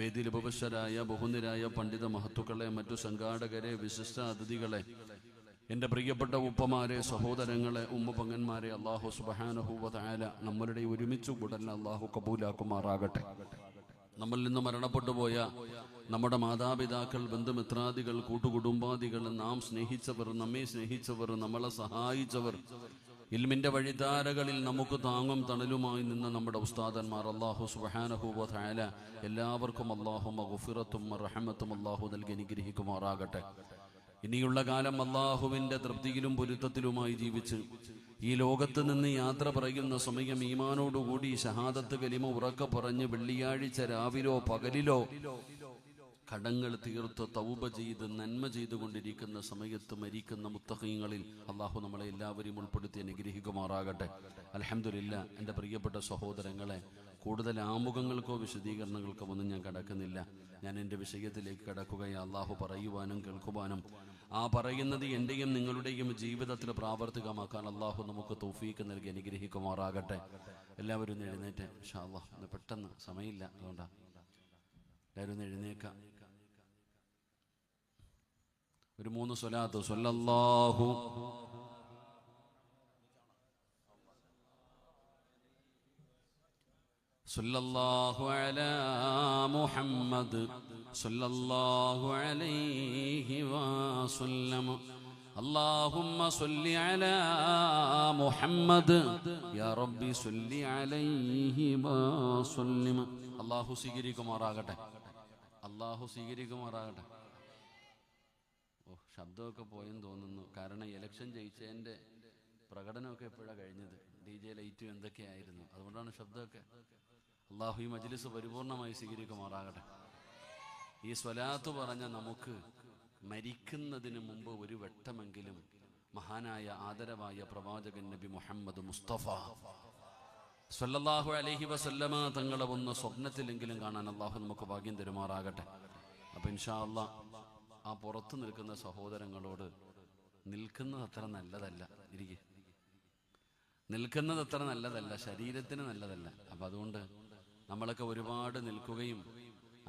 വേദിയിൽ ഉപവിഷ്ടരായ ബഹുനിരായ പണ്ഡിത മഹത്തുക്കളെ, മറ്റു സംഘാടകരെ, വിശിഷ്ട അതിഥികളെ, എൻ്റെ പ്രിയപ്പെട്ട ഉപ്പമാരെ, സഹോദരങ്ങളെ, ഉമ്മപങ്ങന്മാരെ, അള്ളാഹു സുബ്ഹാനഹു വ തആല നമ്മളുടെ ഒരുമിച്ച് കൂടൽ അള്ളാഹു കബൂലാക്കുമാറാകട്ടെ. നമ്മളിൽ നിന്ന് മരണപ്പെട്ടു പോയ നമ്മുടെ മാതാപിതാക്കൾ, ബന്ധുമിത്രാദികൾ, കൂട്ടുകുടുംബാദികൾ, നാം സ്നേഹിച്ചവർ, നമ്മെ സ്നേഹിച്ചവർ, നമ്മളെ സഹായിച്ചവർ, ഇൽമിന്റെ വഴിധാരകളിൽ നമുക്ക് താങ്ങും തണലുമായി നിന്ന നമ്മുടെ ഉസ്താദന്മാർ, അല്ലാഹു സുബ്ഹാനഹു വ തആല എല്ലാവർക്കും അല്ലാഹു മഗ്ഫിറത്തും റഹ്മത്തും അല്ലാഹു നൽകി അനുഗ്രഹിക്കുമാറാകട്ടെ. ഇനിയുള്ള കാലം അല്ലാഹുവിന്റെ തൃപ്തിയിലും പൊരുത്തത്തിലുമായി ജീവിച്ച് ഈ ലോകത്ത് നിന്ന് യാത്ര പറയുന്ന സമയം ഈമാനോടുകൂടി ഷഹാദത്ത് കലിമ ഉറക്കെ പറഞ്ഞ് വെള്ളിയാഴ്ച രാവിലോ പകലിലോ കടങ്ങൾ തീർത്ത് തൗബ ചെയ്ത് നന്മ ചെയ്തുകൊണ്ടിരിക്കുന്ന സമയത്ത് മരിക്കുന്ന മുത്തഖീങ്ങളിൽ അള്ളാഹു നമ്മളെ എല്ലാവരെയും ഉൾപ്പെടുത്തി അനുഗ്രഹിക്കുമാറാകട്ടെ. അൽഹംദുലില്ലാ. എൻ്റെ പ്രിയപ്പെട്ട സഹോദരങ്ങളെ, കൂടുതൽ ആമുഖങ്ങൾക്കോ വിശദീകരണങ്ങൾക്കോ ഒന്നും ഞാൻ കടക്കുന്നില്ല. ഞാൻ എൻ്റെ വിഷയത്തിലേക്ക് കടക്കുകയും അള്ളാഹു പറയുവാനും കേൾക്കുവാനും ആ പറയുന്നത് എൻ്റെയും നിങ്ങളുടെയും ജീവിതത്തിൽ പ്രാവർത്തികമാക്കാൻ അള്ളാഹു നമുക്ക് തൗഫീക്ക് നൽകി അനുഗ്രഹിക്കുമാറാകട്ടെ. എല്ലാവരും ഒന്ന് എഴുന്നേറ്റ് ഇൻഷാ അല്ലാഹ്. ഒന്ന് പെട്ടെന്ന് സമയമില്ല, അതുകൊണ്ടാണ് എല്ലാവരും ഒന്ന് എഴുന്നേക്കാം. ഒരു 3 സ്വലാത്ത്. സ്വല്ലല്ലാഹു സ്വല്ലല്ലാഹു അലാ മുഹമ്മദ് സ്വല്ലല്ലാഹു അലൈഹി വസല്ലം. അല്ലാഹുമ്മ സ്വല്ലി അലാ മുഹമ്മദ് യാ റബ്ബി സ്വല്ലി അലൈഹി വസല്ലം. അല്ലാഹു സ്വീകരിക്കുമാറാകട്ടെ. അല്ലാഹു സ്വീകരിക്കുമാറാകട്ടെ. ശബ്ദമൊക്കെ പോയെന്ന് തോന്നുന്നു. കാരണം ഇലക്ഷൻ ജയിച്ചതിൻ്റെ പ്രകടനമൊക്കെ എപ്പോഴാണ് കഴിഞ്ഞത്? DJ ലൈറ്റും എന്തൊക്കെയായിരുന്നു, അതുകൊണ്ടാണ് ശബ്ദമൊക്കെ. അള്ളാഹു ഈ മജ്ലിസ് പരിപൂർണമായി സ്വീകരിക്കുമാറാകട്ടെ. ഈ സ്വലാത്ത് പറഞ്ഞ നമുക്ക് മരിക്കുന്നതിന് മുമ്പ് ഒരു വട്ടമെങ്കിലും മഹാനായ ആദരവായ പ്രവാചകൻ നബി മുഹമ്മദ് മുസ്തഫ സ്വല്ലല്ലാഹു അലൈഹി വസല്ലമ തങ്ങളെ ഒന്ന് സ്വപ്നത്തിലെങ്കിലും കാണാൻ അള്ളാഹു നമുക്ക് ഭാഗ്യം തരുമാറാകട്ടെ. അപ്പം ഇൻഷാ അല്ലാഹ് ആ പുറത്തു നിൽക്കുന്ന സഹോദരങ്ങളോട് നിൽക്കുന്നത് അത്ര നല്ലതല്ല, നിൽക്കുന്നത് അത്ര നല്ലതല്ല, ശരീരത്തിന് നല്ലതല്ല. അപ്പം അതുകൊണ്ട് നമ്മളൊക്കെ ഒരുപാട് നിൽക്കുകയും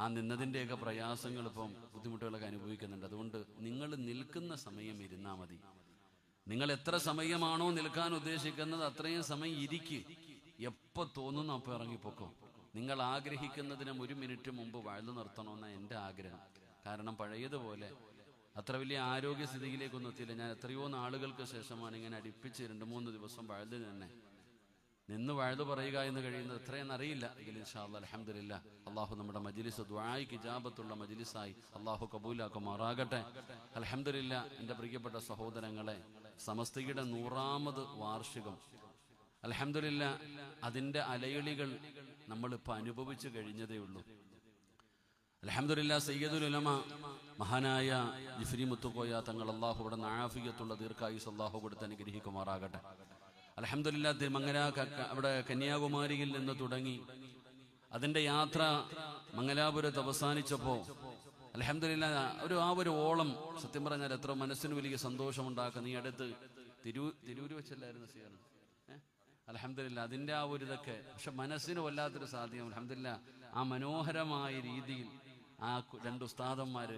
ആ നിന്നതിൻ്റെയൊക്കെ പ്രയാസങ്ങൾ ഇപ്പം ബുദ്ധിമുട്ടുകളൊക്കെ അനുഭവിക്കുന്നുണ്ട്. അതുകൊണ്ട് നിങ്ങൾ നിൽക്കുന്ന സമയം ഇരുന്നാൽ മതി. നിങ്ങൾ എത്ര സമയമാണോ നിൽക്കാൻ ഉദ്ദേശിക്കുന്നത് അത്രയും സമയം ഇരിക്കുക. എപ്പോൾ തോന്നുന്നു അപ്പോൾ ഇറങ്ങിപ്പോക്കോ. നിങ്ങൾ ആഗ്രഹിക്കുന്നതിനും 1 മിനിറ്റ് മുമ്പ് വഴുതു നിർത്തണമെന്നാണ് എൻ്റെ ആഗ്രഹം. കാരണം പഴയതുപോലെ അത്ര വലിയ ആരോഗ്യസ്ഥിതിയിലേക്കൊന്നും എത്തിയില്ല. ഞാൻ എത്രയോ നാളുകൾക്ക് ശേഷമാണ് ഇങ്ങനെ അടുപ്പിച്ച് 2-3 ദിവസം വഴുതു തന്നെ നിന്ന് വഴുതു പറയുക എന്ന് കഴിയുന്നത്. എത്രയെന്ന് അറിയില്ല. എങ്കിലും ഇൻഷാ അല്ലാഹ് അൽഹംദുലില്ലാ അള്ളാഹു നമ്മുടെ മജ്ലിസ് ദുആയ്ക്ക് ഇജാബത്തുള്ള മജ്ലിസായി അള്ളാഹു കബൂലാക്കുമാറാകട്ടെ. അൽഹംദുലില്ലാ. എൻ്റെ പ്രിയപ്പെട്ട സഹോദരങ്ങളെ, സമസ്തയുടെ 100ാമത് വാർഷികം അൽഹംദുലില്ലാ അതിൻ്റെ അലയൊലികൾ നമ്മളിപ്പോൾ അനുഭവിച്ചു കഴിഞ്ഞതേ ഉള്ളൂ. അൽഹംദുലില്ലാ. സയ്യിദുൽ ഉലമ മഹാനായ ജിഫ്രി മുത്തുക്കോയ തങ്ങൾ അല്ലാഹു ഇവിടെ ആഫിയത്തുള്ള ദീർഘായുസ് അല്ലാഹു കൊടുത്ത് അനുഗ്രഹിക്കുമാറാകട്ടെ. അൽഹംദുലില്ലാ. തിരുമംഗല അവിടെ കന്യാകുമാരിയിൽ നിന്ന് തുടങ്ങി അതിൻ്റെ യാത്ര മംഗലാപുരത്ത് അവസാനിച്ചപ്പോൾ അൽഹംദുലില്ലാ ഒരു ഓളം സത്യം പറഞ്ഞാൽ എത്ര മനസ്സിന് വലിയ സന്തോഷമുണ്ടാക്കുന്ന ഈ അടുത്ത് തിരൂര് വെച്ചല്ലായിരുന്നു ചെയ്യാറ്. അൽഹംദുലില്ലാ അതിൻ്റെ ആ ഒരു ഇതൊക്കെ, പക്ഷെ മനസ്സിന് വല്ലാത്തൊരു സാധ്യം. അൽഹംദുലില്ലാ ആ മനോഹരമായ രീതിയിൽ ആ 2 ഉസ്താദന്മാർ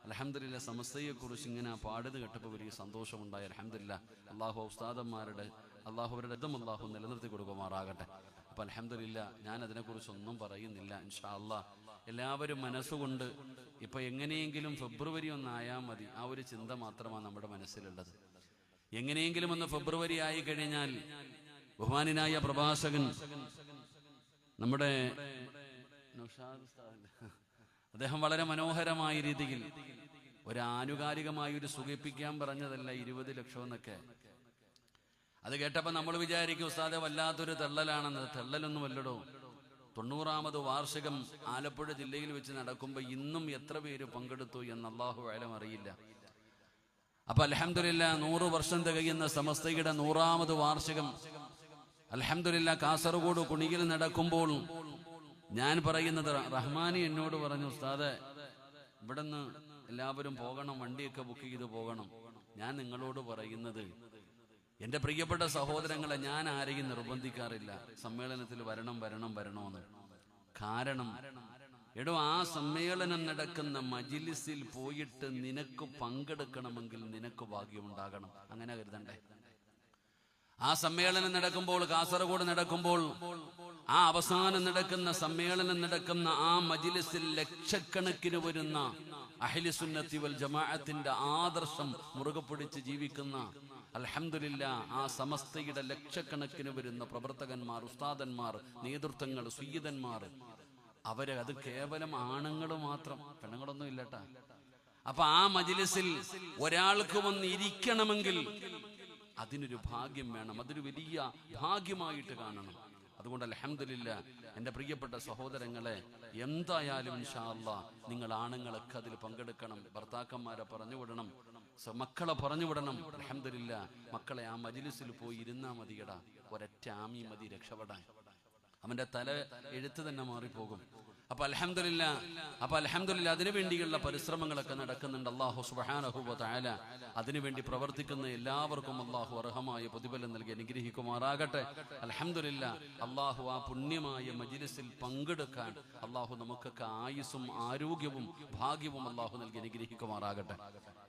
അൽഹംദുലില്ലാ സമസ്തയെക്കുറിച്ച് ഇങ്ങനെ പാടുന്നത് കേട്ടപ്പോൾ വലിയ സന്തോഷമുണ്ടായി. അൽഹംദുലില്ലാ അള്ളാഹു ഉസ്താദന്മാരുടെ അവരുടെ ഇതും അള്ളാഹു നിലനിർത്തി കൊടുക്കുമാറാകട്ടെ. അപ്പം അൽഹംദുലില്ലാ ഞാൻ അതിനെക്കുറിച്ചൊന്നും പറയുന്നില്ല. ഇൻഷാ അല്ലാഹ് എല്ലാവരും മനസ്സുകൊണ്ട് ഇപ്പം എങ്ങനെയെങ്കിലും ഫെബ്രുവരി 1 ആയാൽ മതി, ആ ഒരു ചിന്ത മാത്രമാണ് നമ്മുടെ മനസ്സിലുള്ളത്. എങ്ങനെയെങ്കിലും ഒന്ന് ഫെബ്രുവരി ആയി കഴിഞ്ഞാൽ ബഹുമാനായ പ്രഭാഷകൻ നമ്മുടെ അദ്ദേഹം വളരെ മനോഹരമായ രീതിയിൽ ഒരു ആനുകാലികമായി ഒരു സുഖിപ്പിക്കാൻ പറഞ്ഞതല്ല 20 ലക്ഷം എന്നൊക്കെ. അത് കേട്ടപ്പോൾ നമ്മൾ വിചാരിക്കും ഉസ്താദെ വല്ലാത്തൊരു തെള്ളലാണെന്ന്. തെള്ളലൊന്നും അല്ലടോ. 90ാമത് വാർഷികം ആലപ്പുഴ ജില്ലയിൽ വെച്ച് നടക്കുമ്പോൾ ഇന്നും എത്ര പേര് പങ്കെടുത്തു എന്ന് അല്ലാഹു അലം അറിയില്ല. അപ്പൊ അൽഹംദുലില്ലാ 100 വർഷം തികയുന്ന സമസ്തയുടെ 100ാമത് വാർഷികം അൽഹംദുലില്ലാ കാസർഗോഡ് കുണിയിൽ നടക്കുമ്പോൾ ഞാൻ പറയുന്നത്, റഹ്മാനി എന്നോട് പറഞ്ഞു ഉസ്താദെ ഇവിടുന്ന് എല്ലാവരും പോകണം, വണ്ടിയൊക്കെ ബുക്ക് ചെയ്ത് പോകണം. ഞാൻ നിങ്ങളോട് പറയുന്നത് എൻ്റെ പ്രിയപ്പെട്ട സഹോദരങ്ങളെ, ഞാൻ ആരെയും നിർബന്ധിക്കാറില്ല സമ്മേളനത്തിൽ വരണമെന്ന്. കാരണം എടോ, ആ സമ്മേളനം നടക്കുന്ന മജ്ലിസിൽ പോയിട്ട് നിനക്ക് പങ്കെടുക്കണമെങ്കിൽ നിനക്ക് ഭാഗ്യമുണ്ടാകണം. അങ്ങനെ കരുതണ്ടേ? ആ സമ്മേളനം നടക്കുമ്പോൾ, കാസർഗോഡ് നടക്കുമ്പോൾ, ആ അവസാനം നടക്കുന്ന സമ്മേളനം നടക്കുന്ന ആ മജ്ലിസിൽ ലക്ഷക്കണക്കിന് വരുന്ന അഹ്ലു സുന്നത്തി വൽ ജമാഅത്തിന്റെ ആദർശം മുറുകെ പിടിച്ച് ജീവിക്കുന്ന, അൽഹംദുലില്ലാഹ്, ആ സമസ്തയുടെ ലക്ഷക്കണക്കിന് വരുന്ന പ്രവർത്തകന്മാർ, ഉസ്താദന്മാർ, നേതൃത്വങ്ങൾ, സുയ്യിദന്മാർ, അവര് അത് കേവലം ആണുങ്ങൾ മാത്രം, പെണ്ണുങ്ങളൊന്നും ഇല്ലട്ടാ. അപ്പൊ ആ മജ്ലിസിൽ ഒരാൾക്ക് വന്ന് ഇരിക്കണമെങ്കിൽ അതിനൊരു ഭാഗ്യം വേണം, അതൊരു വലിയ ഭാഗ്യമായിട്ട് കാണണം. അതുകൊണ്ട് അൽഹംദുലില്ലാഹ് എൻ്റെ പ്രിയപ്പെട്ട സഹോദരങ്ങളെ, എന്തായാലും ഇൻഷാ അല്ലാഹ് നിങ്ങൾ ആണുങ്ങളൊക്കെ അതിൽ പങ്കെടുക്കണം. ഭർത്താക്കന്മാരെ പറഞ്ഞുവിടണം, മക്കളെ പറഞ്ഞുവിടണം. അൽഹംദുലില്ലാഹ് മക്കളെ ആ മജ്ലിസിൽ പോയി ഇരുന്നാ മതിയടാ, ഒരൊറ്റ ആമി മതി രക്ഷപ്പെടാൻ. അവന്റെ തല എഴുത്ത് തന്നെ മാറിപ്പോകും. അപ്പൊ അൽഹംദുലില്ലാഹ് അതിനു വേണ്ടിയുള്ള പരിശ്രമങ്ങളൊക്കെ നടക്കുന്നുണ്ട്. അല്ലാഹു സുബ്ഹാനഹു വ തആല അതിനുവേണ്ടി പ്രവർത്തിക്കുന്ന എല്ലാവർക്കും അല്ലാഹു അർഹമായ പ്രതിഫലം നൽകി അനുഗ്രഹിക്കുമാറാകട്ടെ. അൽഹംദുലില്ലാഹ് അല്ലാഹു ആ പുണ്യമായ മജ്ലിസിൽ പങ്കെടുക്കാൻ അല്ലാഹു നമുക്കൊക്കെ ആയുസ്സും ആരോഗ്യവും ഭാഗ്യവും അല്ലാഹു നൽകി അനുഗ്രഹിക്കുമാറാകട്ടെ.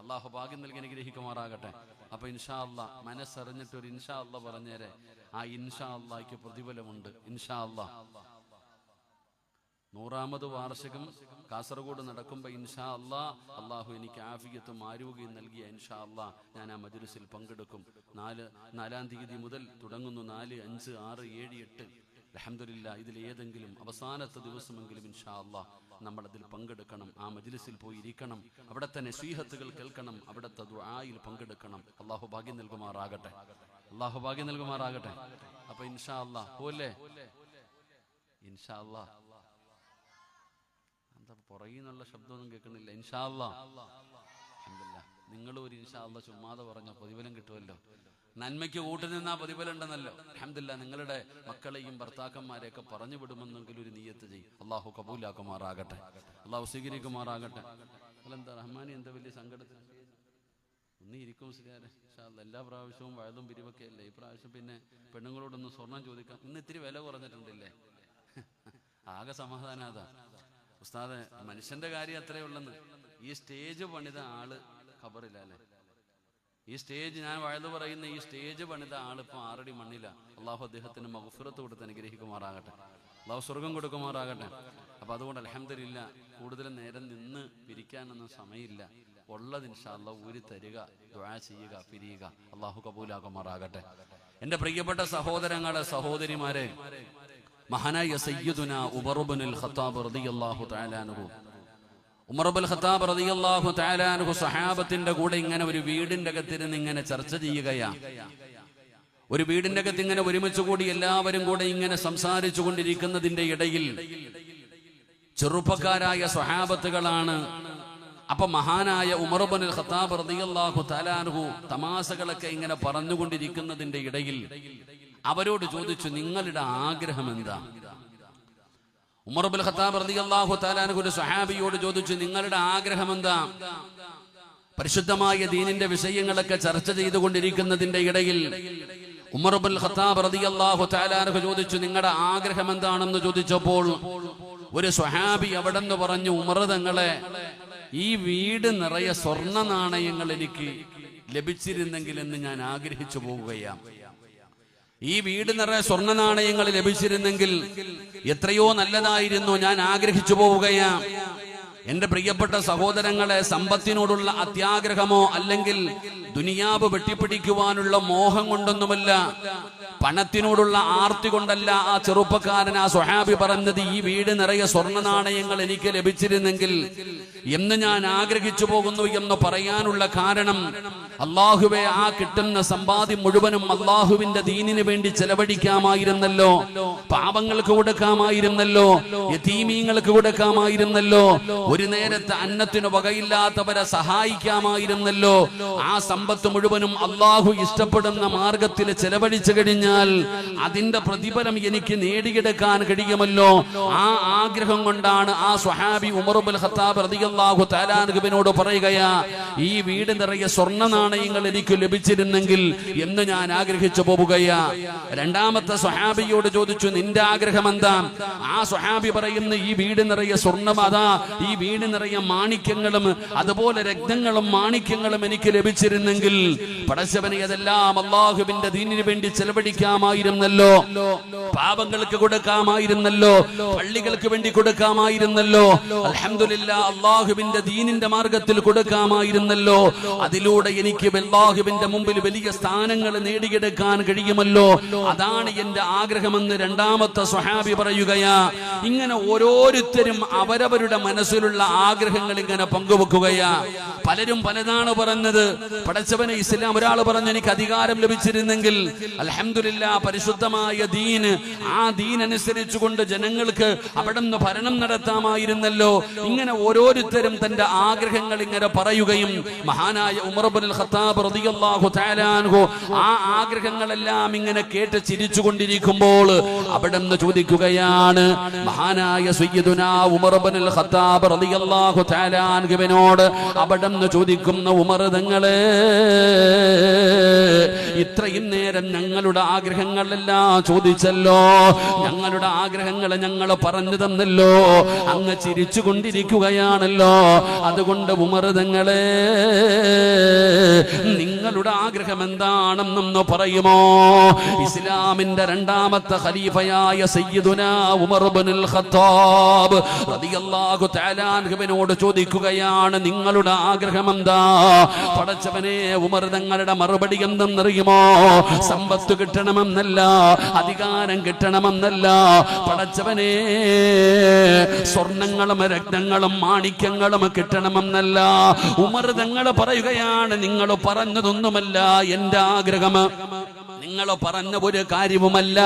അല്ലാഹു ഭാഗ്യം നൽകി അനുഗ്രഹിക്കുമാറാകട്ടെ. അപ്പൊ ഇൻഷാ അല്ലാഹ് മനസ്സറിഞ്ഞിട്ട് ഒരു ഇൻഷാ അല്ലാഹ് പറഞ്ഞേരെ. ആ ഇൻഷാ അല്ലാഹ്ക്ക് പ്രതിഫലമുണ്ട്. ഇൻഷാ അല്ലാഹ് 100ാമത് വാർഷികം കാസർഗോഡ് നടക്കുമ്പോൾ ഇൻഷാ അല്ലാഹ് അല്ലാഹു എനിക്ക് ആഫിയത്തും ആരോഗ്യം നൽകിയ ഇൻഷാ അല്ലാഹ് ഞാൻ ആ മജ്ലിസിൽ പങ്കെടുക്കും. 4-ാം തീയതി മുതൽ തുടങ്ങുന്നു. 4, 5, 6, 7, 8. അൽഹംദുലില്ലാഹ് ഇതിൽ ഏതെങ്കിലും അവസാനത്തെ ദിവസമെങ്കിലും ഇൻഷാ അല്ലാഹ് നമ്മളതിൽ പങ്കെടുക്കണം. ആ മജ്ലിസിൽ പോയി ഇരിക്കണം, അവിടുത്തെ നസീഹത്തുകൾ കേൾക്കണം, അവിടുത്തെ ദുആയിൽ പങ്കെടുക്കണം. അല്ലാഹു ഭാഗ്യം നൽകുമാറാകട്ടെ. അല്ലാഹു ഭാഗ്യം നൽകുമാറാകട്ടെ. അപ്പൊ ഇൻഷാ അല്ലാഹ് പോലെ ഇൻഷാ അല്ലാഹ് പുറകിന്നുള്ള ശബ്ദമൊന്നും കേൾക്കുന്നില്ല. ഇൻഷാ അല്ലാഹ് അൽഹംദുലില്ലാഹ് നിങ്ങൾ ഒരു ഇൻഷാ അല്ലാഹ് ചുമ്മാതെ പറഞ്ഞ പ്രതിഫലം കിട്ടുമല്ലോ. നന്മയ്ക്ക് കൂട്ടുനിന്നാ പ്രതിഫലം ഉണ്ടെന്നല്ലോ. അൽഹംദുലില്ലാഹ് നിങ്ങളുടെ മക്കളെയും ഭർത്താക്കന്മാരെയൊക്കെ പറഞ്ഞു വിടുമെന്നെങ്കിലും ഒരു നിയ്യത്ത് ചെയ്യും. അല്ലാഹു കബൂലാക്കുമാറാകട്ടെ, അല്ലാഹു സ്വീകരിക്കുമാറാകട്ടെ. അല്ലെന്താ റഹ്മാനി എന്താ വലിയ സങ്കടത്തിൽ ഒന്നിരിക്കും സിയാരെ. ഇൻഷാ അല്ലാഹ് എല്ലാ പ്രാവശ്യവും വയലും പിരിവൊക്കെ അല്ലേ, ഈ പ്രാവശ്യം പിന്നെ പെണ്ണുങ്ങളോടൊന്ന് സ്വർണം ചോദിക്കാം. ഇന്ന് ഇത്തിരി വില കുറഞ്ഞിട്ടുണ്ടല്ലേ, ആകെ സമാധാനം അതാ. ഉസ്താദെ മനുഷ്യന്റെ കാര്യം അത്രേ ഉള്ളെന്ന്. ഈ സ്റ്റേജ് പണിത ആള് ഖബറിലല്ലേ, ഈ സ്റ്റേജ് ഞാൻ വഴുതു പറയുന്ന ഈ സ്റ്റേജ് പണിത ആളിപ്പോ 6 അടി മണ്ണില. അള്ളാഹു അദ്ദേഹത്തിന് മഗ്ഫിറത്ത് കൊടുത്ത് അനുഗ്രഹിക്കുമാറാകട്ടെ, അള്ളാഹു സ്വർഗം കൊടുക്കുമാറാകട്ടെ. അപ്പൊ അതുകൊണ്ട് അൽഹംദുലില്ലാഹ് കൂടുതൽ നേരം നിന്ന് പിരിക്കാനൊന്നും സമയമില്ല. ഉള്ളത് ഇൻഷാ അല്ലാഹ് ഊരി തരിക, ദുആ ചെയ്യുക, പിരിയുക. അള്ളാഹു കബൂലാക്കുമാറാകട്ടെ. എന്റെ പ്രിയപ്പെട്ട സഹോദരങ്ങളെ, സഹോദരിമാരെ, മഹാനായ സയ്യിദുനാ ഉമർ ഇബ്നുൽ ഖത്താബ് റളിയല്ലാഹു തആല അൻഹു, ഉമർ ഇബ്നുൽ ഖത്താബ് റളിയല്ലാഹു തആല അൻഹു സഹാബത്തിന്റെ കൂടെ ഇങ്ങനെ ഒരു വീടിന്റെ അകത്തിരുന്ന് ഇങ്ങനെ ചർച്ച ചെയ്യുകയാണ്. ഒരു വീടിന്റെ അകത്ത് ഇങ്ങനെ ഒരുമിച്ച് കൂടി എല്ലാവരും കൂടെ ഇങ്ങനെ സംസാരിച്ചു കൊണ്ടിരിക്കുന്നതിന്റെ ഇടയിൽ ചെറുപ്പക്കാരായ സ്വഹാബത്തുകളാണ്. അപ്പൊ മഹാനായ ഉമർ ഇബ്നുൽ ഖത്താബ് റളിയല്ലാഹു തആല അൻഹു തമാശകളൊക്കെ ഇങ്ങനെ പറഞ്ഞുകൊണ്ടിരിക്കുന്നതിന്റെ ഇടയിൽ അവരോട് ചോദിച്ചു, നിങ്ങളുടെ ആഗ്രഹം എന്താ? ഉമർ ഇബ്നുൽ ഖത്താബ് റളിയല്ലാഹു തആല അൻഹു ഒരു സ്വഹാബിയോട് ചോദിച്ചു, നിങ്ങളുടെ ആഗ്രഹം എന്താ? പരിശുദ്ധമായ ദീനിന്റെ വിഷയങ്ങളൊക്കെ ചർച്ച ചെയ്തുകൊണ്ടിരിക്കുന്നതിന്റെ ഇടയിൽ ഉമർ ഇബ്നുൽ ഖത്താബ് റളിയല്ലാഹു തആല അൻഹു ചോദിച്ചു, നിങ്ങളുടെ ആഗ്രഹം എന്താണെന്ന് ചോദിച്ചപ്പോൾ ഒരു സ്വഹാബി അവിടെ നിന്ന് പറഞ്ഞു, ഉമർ തങ്ങളെ, ഈ വീട് നിറയെ സ്വർണ്ണ നാണയങ്ങൾ എനിക്ക് ലഭിച്ചിരുന്നെങ്കിൽ എന്ന് ഞാൻ ആഗ്രഹിച്ചു പോവുകയാണ്. ഈ വീട് നിറയെ സ്വർണ്ണ നാണയങ്ങൾ ലഭിച്ചിരുന്നെങ്കിൽ എത്രയോ നല്ലതായിരുന്നു, ഞാൻ ആഗ്രഹിച്ചു പോവുകയാണ്. എന്റെ പ്രിയപ്പെട്ട സഹോദരങ്ങളെ, സമ്പത്തിനോടുള്ള അത്യാഗ്രഹമോ അല്ലെങ്കിൽ ദുനിയാവ് വെട്ടിപ്പിടിക്കുവാനുള്ള മോഹം കൊണ്ടൊന്നുമല്ല, പണത്തിനോടുള്ള ആർത്തി കൊണ്ടല്ല ആ ചെറുപ്പക്കാരൻ, ആ സ്വഹാബി പറഞ്ഞത്, ഈ വീട് നിറയെ സ്വർണ്ണ നാണയങ്ങൾ എനിക്ക് ലഭിച്ചിരുന്നെങ്കിൽ എന്ന് ഞാൻ ആഗ്രഹിച്ചു പോകുന്നു എന്ന് പറയാനുള്ള കാരണം, അള്ളാഹുവെ, ആ കിട്ടുന്ന സമ്പാദ്യം മുഴുവനും അള്ളാഹുവിന്റെ ദീനിന് വേണ്ടി ചെലവഴിക്കാമായിരുന്നല്ലോ, പാവങ്ങൾക്ക് കൊടുക്കാമായിരുന്നല്ലോ, യതീമീങ്ങൾക്ക് കൊടുക്കാമായിരുന്നല്ലോ. ഒരു നേരത്തെ അന്നത്തിന് വകയില്ലാത്തവരെ സഹായിക്കാമായിരുന്നല്ലോ. ആ സമ്പത്ത് മുഴുവനും അള്ളാഹു ഇഷ്ടപ്പെടുന്ന മാർഗത്തിൽ ചെലവഴിച്ചു കഴിഞ്ഞാൽ അതിന്റെ പ്രതിഫലം എനിക്ക് നേടിയെടുക്കാൻ കഴിയുമല്ലോ. ആ ആഗ്രഹം കൊണ്ടാണ് ആ സ്വഹാബി ഉമർ ഇബ്നുൽ ഖത്താബ് റളിയല്ലാഹു തആല അൻഹുവിനോട് പറയുകയാ, ഈ വീട് നിറയെ സ്വർണ്ണ നാണയങ്ങൾ എനിക്ക് ലഭിച്ചിരുന്നെങ്കിൽ എന്ന് ഞാൻ ആഗ്രഹിച്ചു പോവുകയാ. രണ്ടാമത്തെ സ്വഹാബിയോട് ചോദിച്ചു, നിന്റെ ആഗ്രഹം എന്താ? ആ സ്വഹാബി പറയുന്നു, ഈ വീട് നിറയെ സ്വർണ്ണം, അതാ ഈ വീട് നിറയെ മാണിക്യങ്ങളും അതുപോലെ രത്നങ്ങളും മാണിക്യങ്ങളും എനിക്ക് ലഭിച്ചിരുന്നെങ്കിൽ പടച്ചവനെ അതെല്ലാം അല്ലാഹുവിന്റെ ദീനിന് വേണ്ടി ചെലവഴിക്കാമായിരുന്നല്ലോ, പാപങ്ങൾക്ക് കൊടുക്കാമായിരുന്നല്ലോ, പള്ളികൾക്ക് വേണ്ടി കൊടുക്കാമായിരുന്നല്ലോ, അൽഹംദുലില്ലാഹ് അല്ലാഹുവിന്റെ ദീനിന്റെ മാർഗത്തിൽ കൊടുക്കാമായിരുന്നല്ലോ. അതിലൂടെ എനിക്ക് അല്ലാഹുവിന്റെ മുമ്പിൽ വലിയ സ്ഥാനങ്ങൾ നേടിയെടുക്കാൻ കഴിയുമല്ലോ. അതാണ് എന്റെ ആഗ്രഹമെന്ന് രണ്ടാമത്തെ സ്വഹാബി പറയുകയാ. ഇങ്ങനെ ഓരോരുത്തരും അവരവരുടെ മനസ്സിലുള്ള ആഗ്രഹങ്ങൾ ഇങ്ങനെ പങ്കുവെക്കുകയാ. പലരും പലതാണ് പറഞ്ഞത്. പടച്ചവനെ ഇസ്ലാം ഒരാൾ പറഞ്ഞു, എനിക്ക് അധികാരം ലഭിച്ചിരുന്നെങ്കിൽ അൽഹംദുലില്ലാഹ് പരിശുദ്ധമായ ദീന്, ആ ദീൻ അനുസരിച്ചുകൊണ്ട് ജനങ്ങൾക്ക് അവിടുന്ന് ഭരണം നടത്താമായിരുന്നല്ലോ. ഇങ്ങനെ ഓരോരുത്തരും തന്റെ ആഗ്രഹങ്ങൾ ഇങ്ങനെ പറയുകയും മഹാനായ ഉമർ ഇബ്നുൽ ഖത്താബ് റളിയല്ലാഹു തആല അൻഹു ആ ആഗ്രഹങ്ങളെല്ലാം ഇങ്ങനെ കേട്ട് ചിരിച്ചുകൊണ്ടിരിക്കുമ്പോൾ അവിടുന്ന് ചോദിക്കുകയാണ്, മഹാനായ സയ്യിദുനാ ഉമർ ഇബ്നുൽ ഖത്താബ് റളിയല്ലാഹു തആല അൻഹുവിനോട് അവിടുന്ന് ചോദിക്കുന്ന, ഉമർ തങ്ങളെ, ഇത്രയും നേരം ഞങ്ങളുടെ ആഗ്രഹങ്ങളെല്ലാം ചോദിച്ചല്ലോ, ഞങ്ങളുടെ ആഗ്രഹങ്ങൾ ഞങ്ങൾ പറഞ്ഞു തന്നല്ലോ, അങ്ങ് ചിരിച്ചു കൊണ്ടിരിക്കുകയാണല്ലോ. അതുകൊണ്ട് ഉമർ തങ്ങളെ, നിങ്ങളുടെ ആഗ്രഹം എന്താണെന്നൊന്ന് പറയുമോ? ഇസ്ലാമിന്റെ രണ്ടാമത്തെ ഖലീഫയായ സയ്യിദുനാ ഉമർ ഇബ്നുൽ ഖത്താബ് റളിയല്ലാഹു തആല അൻഹുവിനോട് ചോദിക്കുകയാണ്, നിങ്ങളുടെ ആഗ്രഹം എന്താ? പടച്ചവനെ, ഉമർ തങ്ങളുടെ മറുപടി എന്തെന്നറിയുമോ? സമ്പത്ത് കിട്ടണമെന്നല്ല, അധികാരം കിട്ടണമെന്നല്ല, പടച്ചവനെ സ്വർണങ്ങളും രത്നങ്ങളും മാണിക്യങ്ങളും കിട്ടണമെന്നല്ല. ഉമർ തങ്ങൾ പറയുകയാണ്, നിങ്ങൾ പറഞ്ഞതൊന്നുമല്ല എന്റെ ആഗ്രഹം, നിങ്ങൾ പറഞ്ഞ ഒരു കാര്യവുമല്ല,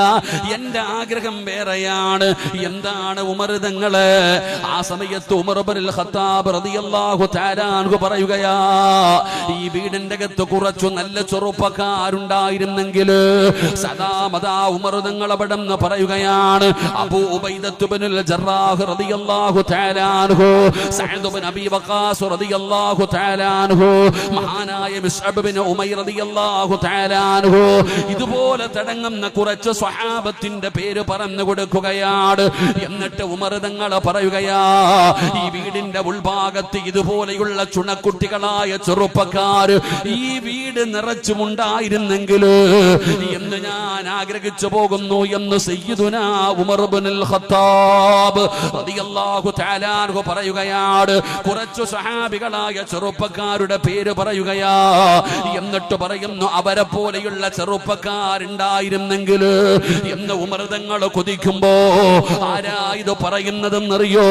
എന്റെ ആഗ്രഹം വേറെയാണ്. എന്താണ് ഉമർ തങ്ങള്? ആ സമയത്ത് ഉമർ ഇബ്നുൽ ഖത്താബ് റളിയല്ലാഹു തആല അൻഹു പറയുകയാ, ഈ വീടിന്റെ അകത്ത് കുറച്ചു നല്ല ചെറുപ്പക്കാരുണ്ടായിരുന്നെങ്കിൽ സദാമദാ ഉമർ തങ്ങൾ അവിടെന്ന് പറയുകയാണ്, അബൂ ഉബൈദത്ത് ഇബ്നുൽ ജറാഹ് റളിയല്ലാഹു തആല അൻഹു, സഅദ് ഇബ്നു അബീ വഖാസ് റളിയല്ലാഹു തആല അൻഹു, മഹാനായ മുസ്അബ് ഇബ്നു ഉമൈർ റളിയല്ലാഹു തആല അൻഹു, ഇതുപോലെ തടങ്ങുന്ന കുറച്ച് സ്വഹാബത്തിന്റെ പേര് പറഞ്ഞു കൊടുക്കുകയാണ്. എന്നിട്ട് ഉമർ തങ്ങൾ പറയുകയാ, ഈ വീടിന്റെ ഉൾഭാഗത്ത് ഇതുപോലെയുള്ള ചുണക്കുട്ടികളായ ചെറുപ്പക്കാർ ഈ വീട് നിറച്ചുമുണ്ടായിരുന്നെങ്കിൽ എന്ന് ഞാൻ ആഗ്രഹിച്ചു പോകുന്നു എന്ന് സയ്യിദുനാ ഉമർ ഇബ്നുൽ ഖത്താബ് റളിയല്ലാഹു തആല അൻഹു പറയുകയാണ്. കുറച്ച് സ്വഹാബികളായ ചെറുപ്പക്കാരുടെ പേര് പറയുകയാ. എന്നിട്ട് പറയുന്നു, അവരെ പോലെയുള്ള ചെറുപ്പക്കാരുണ്ടായിരുന്നെങ്കിൽ എന്ന് ഉമർ തങ്ങൾ കൊതിക്കുമ്പോ, ആരാ ഇത് പറയുന്നതെന്നറിയോ?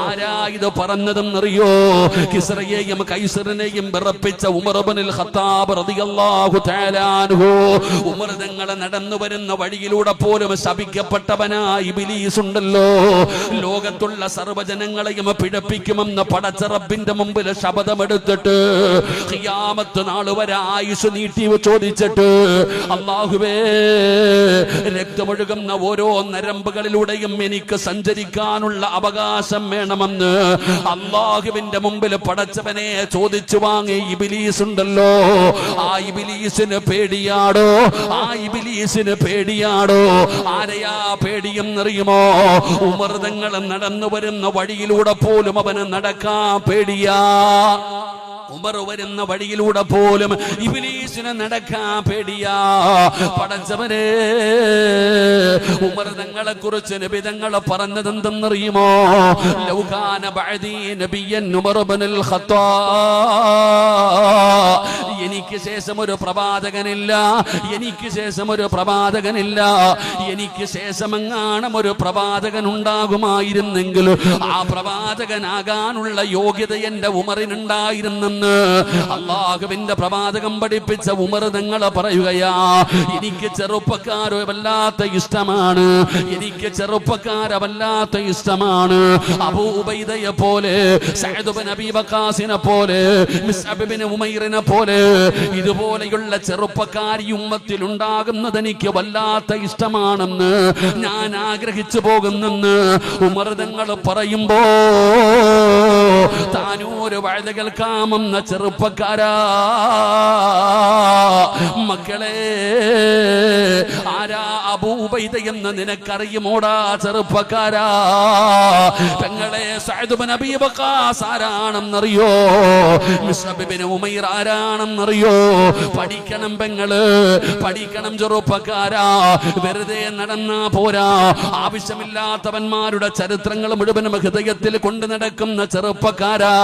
ആരാ ഇത് പറഞ്ഞതെന്നറിയോ? കിസ്റയെയും കൈസറിനെയും വിറപ്പിച്ച ഉമർ ഇബ്നുൽ ഖത്താബ് റളിയല്ലാഹു തആല അൻഹു. ഉമർ തങ്ങൾ നടന്നു വരുന്ന വഴിയിലൂടെ പോലും ശപിക്കപ്പെട്ടവനായ ഇബ്ലീസ് ഉണ്ടല്ലോ, ലോകത്തുള്ള സർവ്വജനങ്ങളെയും പിഴപ്പിക്കുമെന്ന് പടച്ച റബ്ബിന്റെ മുമ്പിൽ ശപഥമെടുത്തിട്ട് ഖിയാമത്ത് നാൾ വരെ ആയുസ് നീട്ടി ചോദിച്ചിട്ട്, അല്ലാഹുവേ, രക്തമൊഴുകുന്ന ഓരോ നരമ്പുകളിലൂടെയും എനിക്ക് സഞ്ചരിക്കാനുള്ള അവകാശം വേണമെന്ന് അല്ലാഹുവിന്റെ മുമ്പിൽ പടച്ചവനെ ചോദിച്ചു വാങ്ങി ഇബ്ലീസ് ഉണ്ടല്ലോ. ആ ഇബ്ലീസിന് പേടിയാടോ? ആ ഇബ്ലീസിന് പേടിയാടോ? ആരെയാ പേടിയെന്നറിയുമോ? ഉമർ തങ്ങൾ നടന്നു വരുന്ന വഴിയിലൂടെ പോലും അവന് നടക്കാൻ പേടിയാ. ഉമർ വരുന്ന വഴിയിലൂടെ പോലും ഇബ്ലീസിനെ നടക്കാൻ പേടിയാ. പടച്ചവനെ, ഉമർ തങ്ങളെ കുറിച്ച് നബി തങ്ങൾ പറഞ്ഞതെന്തെന്നറിയുമോ? ലൗകാന ബഅദീ നബിയ്യൻ ഉമർ ഇബ്നുൽ ഖത്താബ്, എനിക്ക് ശേഷം ഒരു പ്രവാചകനില്ല, എനിക്ക് ശേഷം ഒരു പ്രവാചകനില്ല, എനിക്ക് ശേഷം എങ്ങാനും ഒരു പ്രവാചകൻ ഉണ്ടാകുമായിരുന്നെങ്കിൽ ആ പ്രവാചകനാകാനുള്ള യോഗ്യത എന്റെ ഉമറിനുണ്ടായിരുന്നെന്ന് എന്ന് അല്ലാഹുവിന്റെ പ്രവാചകം പഠിപ്പിച്ച ഉമർ തങ്ങൾ പറയുകയാ, എനിക്ക് ചെറുപ്പക്കാരെ വല്ലാത്ത ഇഷ്ടമാണ്, എനിക്ക് ചെറുപ്പക്കാരെ വല്ലാത്ത ഇഷ്ടമാണ്. അബൂ ഉബൈദയെ പോലെ, സഅദ് ഇബ്നു അബീ വഖാസിനെ പോലെ, മുസ്അബ് ഇബ്നു ഉമൈറിനെ പോലെ ഇതുപോലെയുള്ള ചെറുപ്പക്കാരി ഉമ്മത്തിൽ ഉണ്ടാകുന്നത് എനിക്ക് വല്ലാത്ത ഇഷ്ടമാണെന്ന് ഞാൻ ആഗ്രഹിച്ചു പോകുന്നെന്ന് ഉമർ തങ്ങൾ പറയുമ്പോ താനൂര് വഴുത കേൾക്കാമെന്ന ചെറുപ്പക്കാരാ, മക്കളെ ആരാ അബൂ ഉബൈദ എന്ന് നിനക്കറിയുമോടാ ചെറുപ്പക്കാരാ? പെങ്ങളെ സഅദ് ഇബ്നു അബീ വഖാസ് ആരാണെന്നറിയോ? മുസ്അബ് ഇബ്നു ഉമൈർ ആരാണെന്നറിയോ? പഠിക്കണം പെങ്ങള്, പഠിക്കണം ചെറുപ്പക്കാരാ. വെറുതെ നടന്നാ പോരാ, ആവശ്യമില്ലാത്തവന്മാരുടെ ചരിത്രങ്ങൾ മുഴുവനും ഹൃദയത്തിൽ കൊണ്ടു നടക്കുന്ന ചെറുപ്പക്കാരാ.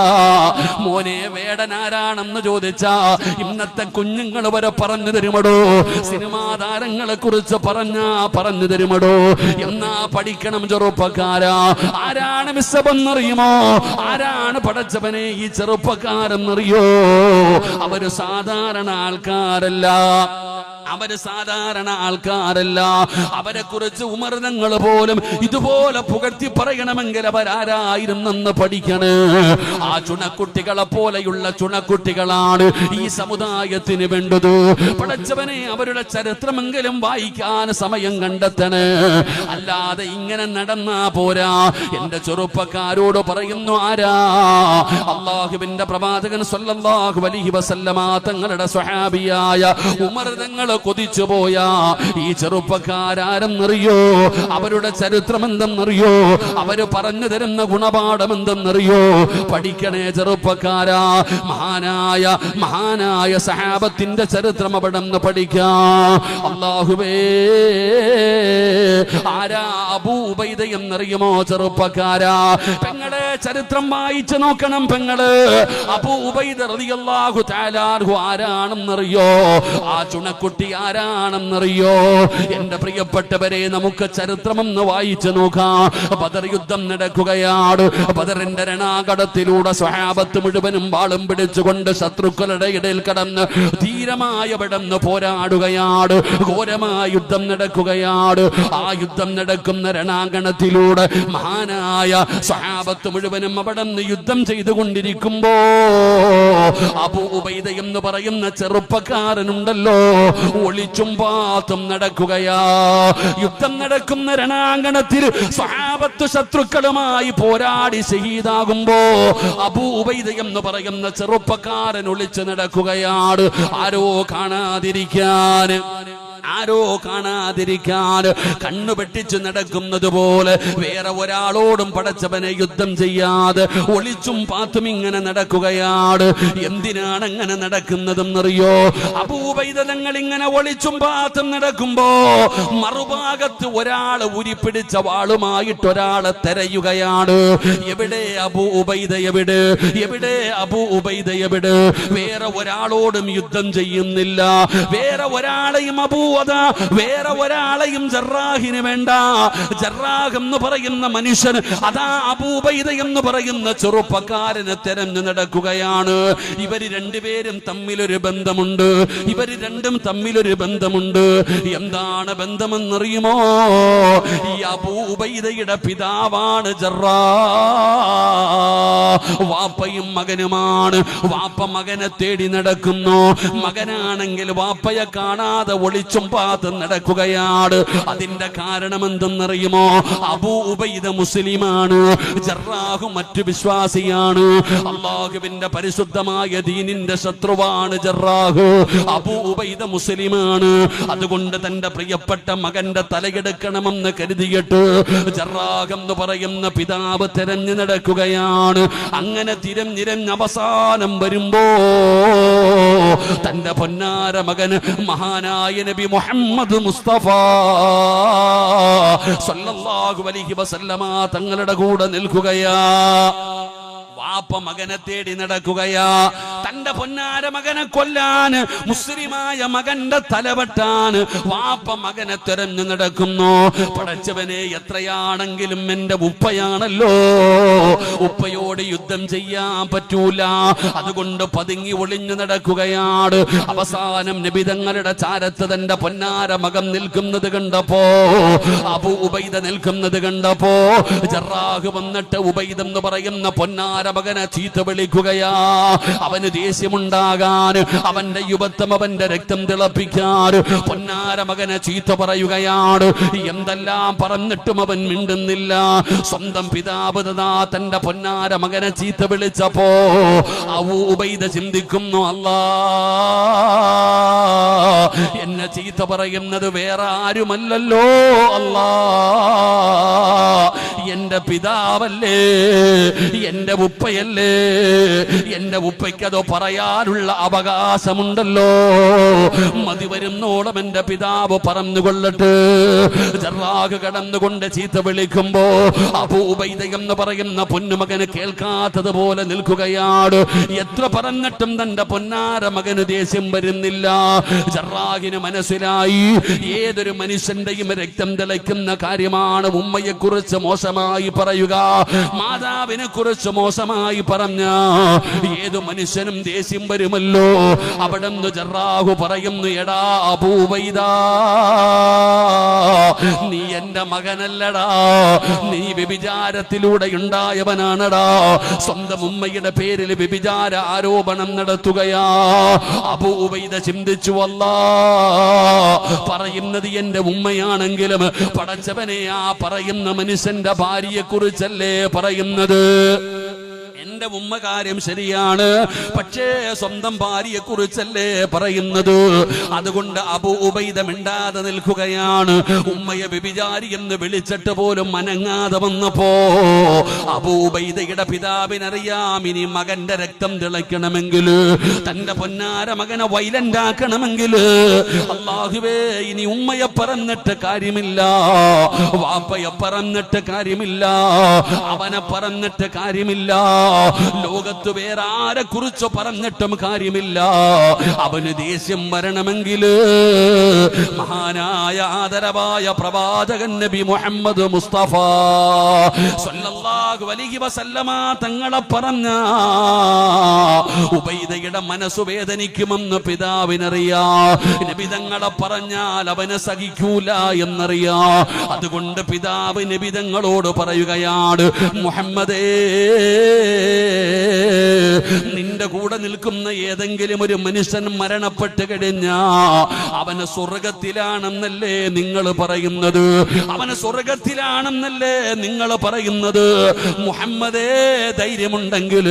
മോനെ വേടനാരാണെന്ന് ചോദിച്ചാ ഇന്നത്തെ കുഞ്ഞുങ്ങൾ വരെ പറഞ്ഞു തരുമടോ, സിനിമാ താരങ്ങളെ കുറിച്ച് പറഞ്ഞു തരുമടോ. എന്നാ പഠിക്കണം ചെറുപ്പക്കാരാ. ആരാണ് മിസ്സബെന്നറിയുമോ? ആരാണ് പടച്ചവനെ ഈ ചെറുപ്പക്കാരെന്നറിയോ? അവര് സാധാരണ ആൾക്കാരല്ല, അവര് സാധാരണ ആൾക്കാരല്ല. അവരെ കുറിച്ച് ഉമർ തങ്ങൾ പോലും ഇതുപോലെ പുകഴ്ത്തി പറയണമെങ്കിൽ അവരാരായിരുന്നെന്ന് പഠിക്കണേ. ആ ചുണക്കുട്ടികളെ പോലെയുള്ള ചുണക്കുട്ടികളാണ് ഈ സമുദായത്തിന് വേണ്ടത്. പടച്ചവനെ അവരുടെ ചരിത്രമെങ്കിലും വായിക്കാൻ സമയം കണ്ടെത്തണേ, അല്ലാതെ ഇങ്ങനെ നടന്നാ പോരാ. എന്റെ ചെറുപ്പക്കാരോട് പറയുന്നു, ആരാ? അല്ലാഹുവിന്റെ പ്രവാചകൻ സ്വല്ലല്ലാഹു അലൈഹി വസല്ലമ തങ്ങളുടെ സ്വഹാബിയായ ഉമർ തങ്ങൾ കൊതിച്ചു പോയാ ഈ ചെറുപ്പക്കാരെന്നറിയോ? അവരുടെ ചരിത്രം എന്തെന്നറിയോ? അവര് പറഞ്ഞു തരുന്ന ഗുണപാഠം എന്തെന്നറിയോ? പഠിക്കണേ ചെറുപ്പക്കാരാ. മഹാനായ സഹാബത്തിന്റെ ചരിത്രം അവിടെ നിന്ന് പഠിക്കാം. അല്ലാഹുവേ, ആരാ അബൂ ഉബൈദ എന്നറിയുമോ ചെറുപ്പക്കാരാ? പെങ്ങളെ ചരിത്രം വായിച്ചു നോക്കണം പെങ്ങള്. അബൂ ഉബൈദ റളിയല്ലാഹു തആല അൻഹു ആരാണെന്നറിയോ? ആ ചുണക്കുട്ടി ആരാണെന്നറിയോ? എന്റെ പ്രിയപ്പെട്ടവരെ, നമുക്ക് ചരിത്രമെന്ന് വായിച്ചു നോക്കാം. ബദർ യുദ്ധം നടക്കുകയാണ്. ബദറിന്റെ രണാകടത്തിലൂടെ സ്വഹാബത്ത് മുഴുവനും വാളും പിടിച്ചുകൊണ്ട് ശത്രുക്കളുടെ ഇടയിൽ കടന്ന് ധീരമായ വിടന്ന് പോരാടുകയാണ്. ഘോരമായ യുദ്ധം നടക്കുകയാണ്. ആ യുദ്ധം നടക്കുന്ന രണാങ്കണത്തിലൂടെ മഹാനായ സ്വഹാബത്ത് മുഴുവനും അവിടെ നിന്ന് യുദ്ധം ചെയ്തുകൊണ്ടിരിക്കുമ്പോ അബൂ ഉബൈദ എന്ന് പറയുന്ന ചെറുപ്പക്കാരനുണ്ടല്ലോ, ഒളിച്ചും പാത്തും നടക്കുകയാ. യുദ്ധം നടക്കുന്ന രണാങ്കണത്തിൽ സ്വഹാബത്ത് ശത്രുക്കളുമായി പോരാടി ഷഹീദാകുമ്പോ അബൂ ഉബൈദ എന്ന് പറയുന്ന ചെറുപ്പക്കാരൻ ഒളിച്ചു നടക്കുകയാണ്. ആരോ കാണാതിരിക്കാൻ, ആരോ കാണാതിരിക്കാൻ കണ്ണു വെട്ടിച്ചു നടക്കുന്നത് പോലെ വേറെ ഒരാളോടും പടച്ചവനെ യുദ്ധം ചെയ്യാതെ ഒളിച്ചും പാത്തും ഇങ്ങനെ നടക്കുകയാണ്. എന്തിനാണ് അങ്ങനെ നടക്കുന്നതെന്നറിയോ? അബൂ ഉബൈദ തങ്ങൾ ഇങ്ങനെ ഒളിച്ചും പാത്തും നടക്കുമ്പോ മറുഭാഗത്ത് ഒരാൾ ഉരിപ്പിടിച്ച വാളുമായിട്ട് ഒരാളെ തെരയുകയാണ്. എവിടെ അബൂ ഉബൈദ? എവിടെ? എവിടെ അബൂ ഉബൈദ? എവിടെ? വേറെ ഒരാളോടും യുദ്ധം ചെയ്യുന്നില്ല. വേറെ ഒരാളെയും വേറെ ഒരാളെയും ജറാഹിന് വേണ്ട. ജറാഹ് എന്ന് പറയുന്ന മനുഷ്യൻ അതാ അബൂ ഉബൈദ എന്ന് പറയുന്ന ചെറുപ്പക്കാരനെ തെരഞ്ഞു നടക്കുകയാണ്. ഇവര് രണ്ടുപേരും തമ്മിലൊരു ബന്ധമുണ്ട്. ഇവര് രണ്ടും തമ്മിലൊരു ബന്ധമുണ്ട്. എന്താണ് ബന്ധമെന്നറിയുമോ? ഈ അബൂ ഉബൈദയുടെ പിതാവാണ് ജറാഹ്. വാപ്പയും മകനുമാണ്. വാപ്പ മകനെ തേടി നടക്കുന്നു. മകനാണെങ്കിൽ വാപ്പയെ കാണാതെ ഒളിച്ചും പാത്തും നടക്കുകയാണ്. അതിന്റെ കാരണം എന്തെന്നറിയുമോ? അബൂ ഉബൈദ മുസ്ലിമാണ്, ജറാഹ് മറ്റു വിശ്വാസിയാണ്. അല്ലാഹുവിന്റെ പരിശുദ്ധമായ ദീനിന്റെ ശത്രുവാണ് ജറാഹ്. അബൂ ഉബൈദ മുസ്ലിമാണ്. അതുകൊണ്ട് തന്റെ പ്രിയപ്പെട്ട മകന്റെ തലയെടുക്കണമെന്ന് കരുതിയിട്ട് ജറാഹ് എന്ന് പറയുന്ന പിതാവ് തിരഞ്ഞു നടക്കുകയാണ്. അങ്ങനെ തിരഞ്ഞിരഞ്ഞ് അവസാനം വരുമ്പോ തന്റെ പൊന്നാര മകന് മഹാനായ നബി മുഹമ്മദ് മുസ്തഫ സല്ലല്ലാഹു അലൈഹി വസല്ലമ തങ്ങളുടെ കൂടെ നിൽക്കുകയാ. വാപ്പ മകനെ തേടി നടക്കുകയാ. തന്റെ പൊന്നാര മകനെ കൊല്ലാൻ മുസ്ലിമായ മകന്റെ തലവെട്ടാൻ വാപ്പ മകനെ തെരഞ്ഞു നടക്കുന്നു. പടച്ചവനെ, എത്രയാണെങ്കിലും എന്റെ ഉപ്പയാണല്ലോ, ഉപ്പയോട് യുദ്ധം ചെയ്യാൻ പറ്റൂല. അതുകൊണ്ട് പതുങ്ങി ഒളിഞ്ഞു നടക്കുകയാണ്. അവസാനം നബി തങ്ങളുടെ ചാരത്ത് തന്റെ പൊന്നാര മകൻ നിൽക്കുന്നത് കണ്ടപ്പോ, അബൂ ഉബൈദ നിൽക്കുന്നത് കണ്ടപ്പോ, ജറാഹ് വന്നിട്ട് ഉബൈദ എന്ന് പറയുന്ന പൊന്നാര മകനെ ചീത്ത വിളിക്കുകയാ. അവന് ദേഷ്യമുണ്ടാകാൻ, അവന്റെ യുവത്വം, അവന്റെ രക്തം തിളപ്പിക്കാൻ പൊന്നാര മകനെ ചീത്ത പറയുകയാണ്. എന്തെല്ലാം പറഞ്ഞിട്ടും അവൻ മിണ്ടുന്നില്ല. സ്വന്തം പിതാവ് തന്റെ പൊന്നാര മകനെ ചീത്ത വിളിച്ചപ്പോ അബൂ ഉബൈദ ചിന്തിക്കുന്നു, അല്ലാ, എന്നെ ചീത്ത പറയുന്നത് വേറെ ആരുമല്ലല്ലോ അല്ലാ, എന്റെ പിതാവല്ലേ, എന്റെ ഉപ്പയല്ലേ, എന്റെ ഉപ്പയ്ക്കതോ പറയാനുള്ള അവകാശമുണ്ടല്ലോ. മതി വരുന്നോളം എന്റെ പിതാവ് പറഞ്ഞുകൊള്ളട്ടെ. ജറാഹ് കടന്നുകൊണ്ട് ചീത്ത വിളിക്കുമ്പോ അബൂ ഉബൈദ എന്ന് പറയുന്ന പൊന്നുമകന് കേൾക്കാത്തതുപോലെ നിൽക്കുകയാണ്. എത്ര പറഞ്ഞിട്ടും തന്റെ പൊന്നാര മകന് ദേഷ്യം വരുന്നില്ല. ജറാഹിന് മനസ്സിലായി, ഏതൊരു മനുഷ്യന്റെയും രക്തം തിളയ്ക്കുന്ന കാര്യമാണ് ഉമ്മയെ കുറിച്ച് മോശമായി പറയുക, മാതാവിനെ കുറിച്ച് മോശമായി പറഞ്ഞ ഏതു മനുഷ്യനും ദേഷ്യം വരുമല്ലോ. അവിടെ നിന്ന് ജറാഹു പറയുന്നു, എടാ അബൂ ഉബൈദ, നീ എന്റെ മകനല്ലടാ, നീ വ്യഭിചാരത്തിലൂടെ ഉണ്ടായവനാണടാ. സ്വന്തം ഉമ്മയുടെ പേരിൽ വ്യഭിചാര ആരോപണം നടത്തുകയാ. അബൂ ഉബൈദ ചിന്തിച്ചു, അല്ലാ, പറയുന്നത് എന്റെ ഉമ്മയാണെങ്കിലും പടച്ചവനെ, ആ പറയുന്ന മനുഷ്യന്റെ ഭാര്യയെ കുറിച്ചല്ലേ പറയുന്നത്. എന്റെ ഉമ്മ കാര്യം ശരിയാണ്, പക്ഷേ സ്വന്തം ഭാര്യയെ കുറിച്ചല്ലേ പറയുന്നത്. അതുകൊണ്ട് അബൂ ഉബൈദ മിണ്ടാതെ നിൽക്കുകയാണ്. ഉമ്മയെ വ്യഭിചാരി എന്ന് വിളിച്ചിട്ട് പോലും അനങ്ങാതെ വന്നപ്പോ അബൂ ഉബൈദയുടെ പിതാവിനറിയാം, ഇനി മകന്റെ രക്തം തിളയ്ക്കണമെങ്കിൽ, തന്റെ പൊന്നാര മകനെ വൈലന്റ് ആക്കണമെങ്കിൽ, അല്ലാഹുവേ, ഇനി ഉമ്മയെ പറഞ്ഞിട്ട് കാര്യമില്ല, വാപ്പയെ പറഞ്ഞിട്ട് കാര്യമില്ല, അവനെ പറഞ്ഞിട്ട് കാര്യമില്ല, ലോകത്ത് വേറെ ആരെ കുറിച്ച് പറഞ്ഞിട്ടും കാര്യമില്ല. അവന് ദേഷ്യം വരണമെങ്കിൽ മഹാനായ ആദരവായ പ്രവാചകൻ നബി മുഹമ്മദ് മുസ്തഫ സല്ലല്ലാഹു അലൈഹി വസല്ലമ തങ്ങളെ പറഞ്ഞ ഉബൈദയുടെ മനസ്സു വേദനിക്കുമെന്ന് പിതാവിനറിയാ. നബി തങ്ങളെ പറഞ്ഞാൽ അവന് സഹിക്കൂല എന്നറിയാ. അതുകൊണ്ട് പിതാവ് നബി തങ്ങളോട് പറയുകയാണ്, മുഹമ്മദേ, നിന്റെ കൂടെ നിൽക്കുന്ന ഏതെങ്കിലും ഒരു മനുഷ്യൻ മരണപ്പെട്ട് കഴിഞ്ഞാ അവന് സ്വർഗത്തിലാണെന്നല്ലേ നിങ്ങൾ പറയുന്നത്, അവന് സ്വർഗത്തിലാണെന്നല്ലേ നിങ്ങൾ പറയുന്നത്. മുഹമ്മദേ, ധൈര്യമുണ്ടെങ്കിൽ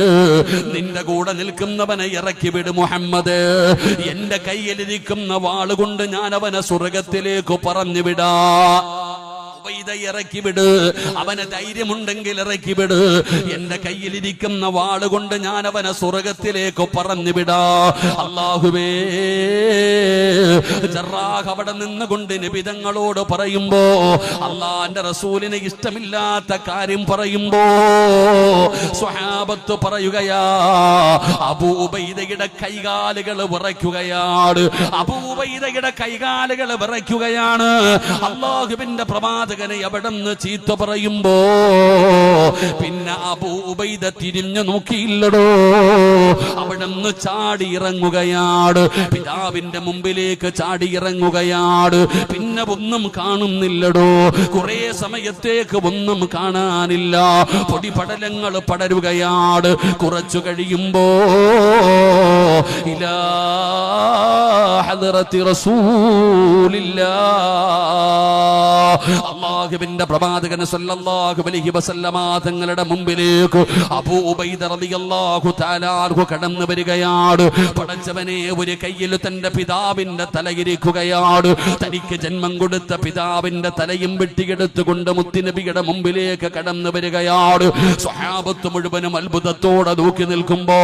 നിന്റെ കൂടെ നിൽക്കുന്നവനെ ഇറക്കി വിട് മുഹമ്മദ്. എന്റെ കയ്യിലിരിക്കുന്ന വാളുകൊണ്ട് ഞാൻ അവനെ സ്വർഗത്തിലേക്ക് പറഞ്ഞു വിടാ. ഇറക്കി വിട്, അവന് ധൈര്യമുണ്ടെങ്കിൽ ഇറക്കി വിട്. എന്റെ കയ്യിലിരിക്കുന്ന വാളുകൊണ്ട് ഞാൻ അവനെ സ്വർഗത്തിലേക്ക് പറഞ്ഞു വിടാ. അല്ലാഹുവേ, ജറാഹ് അവിടെ നിന്നുകൊണ്ട് നബി തങ്ങളോട് പറയുമ്പോ, അല്ലാഹുവിന്റെ റസൂലിന് ഇഷ്ടമില്ലാത്ത കാര്യം പറയുമ്പോ സ്വഹാബത്ത് പറയുകയാ, അബൂ ഉബൈദയുടെ കൈകാലുകൾ വിറയ്ക്കുകയാണ്. അബൂ ഉബൈദയുടെ കൈകാലുകൾ വിറയ്ക്കുകയാണ്. അല്ലാഹുവിന്റെ പ്രവാചകനെ അവിടുന്ന് ചീത്ത പറയുമ്പോ പിന്നെ അബൂ ഉബൈദ തിരിഞ്ഞു നോക്കിയില്ലടോ. അവിടുന്ന് ചാടി ഇറങ്ങുകയാണ്, പിതാവിന്റെ മുമ്പിലേക്ക് ചാടി ഇറങ്ങുകയാണ്. പിന്നെ ഒന്നും കാണുന്നില്ലടോ. കുറെ സമയത്തേക്ക് ഒന്നും കാണാനില്ല. പൊടിപടലങ്ങൾ പടരുകയാണ്. കുറച്ചു കഴിയുമ്പോ ഇലാ ഹദ്റത്തി റസൂലില്ലാഹ്, അല്ലാഹുവിന്റെ പ്രവാചകൻ സല്ലല്ലാഹു അലൈഹി വസല്ലമ തങ്ങളുടെ മുമ്പിലേക്ക് അബൂ ഉബൈദ റളിയല്ലാഹു തആല അൻഹു കടന്നു വരികയാണ്. പടച്ചവനെ, ഒരു കയ്യിൽ തന്റെ പിതാവിന്റെ തലയിരിക്കുകയാണ്. തനിക്ക് ജന്മം കൊടുത്ത പിതാവിന്റെ തലയും വെട്ടിയെടുത്തുകൊണ്ട് മുത്തുനബിയുടെ മുമ്പിലേക്ക് കടന്നു വരികയാണ്. സ്വഹാബത്ത് മുഴുവനും അത്ഭുതത്തോടെ നോക്കി നിൽക്കുമ്പോ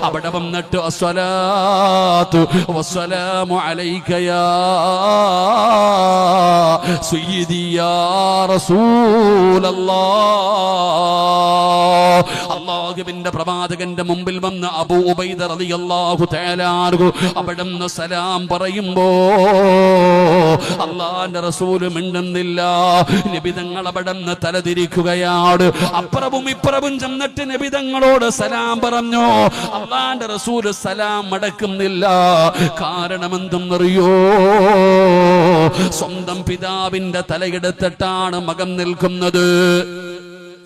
അവിടെ വന്നിട്ട് അസ്സലാത്തു വസ്സലാമു അലൈക യാ സയ്യിദി യാ റസൂലല്ലാഹ്, അല്ലാഹുവിന്റെ പ്രവാചകന്റെ മുമ്പിൽ വന്ന് അബൂ ഉബൈദ റളിയല്ലാഹു തആല അൻഹു അവിടുന്ന് സലാം പറയുമ്പോ അല്ലാഹുവിന്റെ റസൂൽ മിണ്ടുന്നില്ല. നബി തങ്ങൾ അവിടുന്ന് തലതിരിക്കുകയാണ്. അപ്പുറവും ഇപ്പുറവും ചെന്നിട്ട് നബി തങ്ങളോട് സലാം പറഞ്ഞു. അല്ലാഹുവിന്റെ റസൂൽ സലാം മടക്കുന്നില്ല. കാരണം എന്തെന്നറിയോ? സ്വന്തം പിതാവിന്റെ തലയെടുത്തിട്ടാണ് മകൻ നിൽക്കുന്നത്.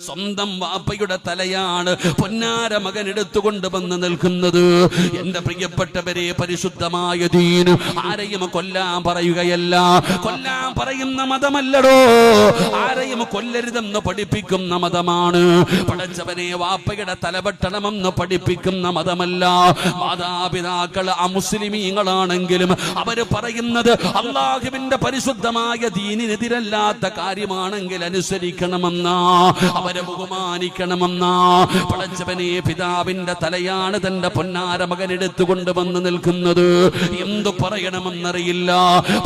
സ്വന്തം വാപ്പയുടെ തലയാണ് പൊന്നാര മകൻ എടുത്തുകൊണ്ട് വന്ന് നിൽക്കുന്നത്. എന്റെ പ്രിയപ്പെട്ടവരെ, പരിശുദ്ധമായ ദീൻ ആരെയും കൊല്ലാൻ പറയുകയല്ല, കൊല്ലാൻ പറയുന്ന മതമല്ലടോ. ആരെയും കൊല്ലരുതെന്ന് പഠിപ്പിക്കുന്ന മതമാണ്. പടച്ചവനെ, വാപ്പയുടെ തലവെട്ടണമെന്ന് പഠിപ്പിക്കുന്ന മതമല്ല. മാതാപിതാക്കൾ അമുസ്ലിമീങ്ങളാണെങ്കിലും അവര് പറയുന്നത് അല്ലാഹുവിന്റെ പരിശുദ്ധമായ ദീനിനെതിരല്ലാത്ത കാര്യമാണെങ്കിൽ അനുസരിക്കണമെന്നാ, അവരെ ബഹുമാനിക്കണമെന്നാ. പടച്ചവനെ, പിതാവിന്റെ തലയാണ് തന്റെ പൊന്നാര മകൻ എടുത്തുകൊണ്ട് വന്ന് നിൽക്കുന്നത്. എന്തു പറയണമെന്നറിയില്ല.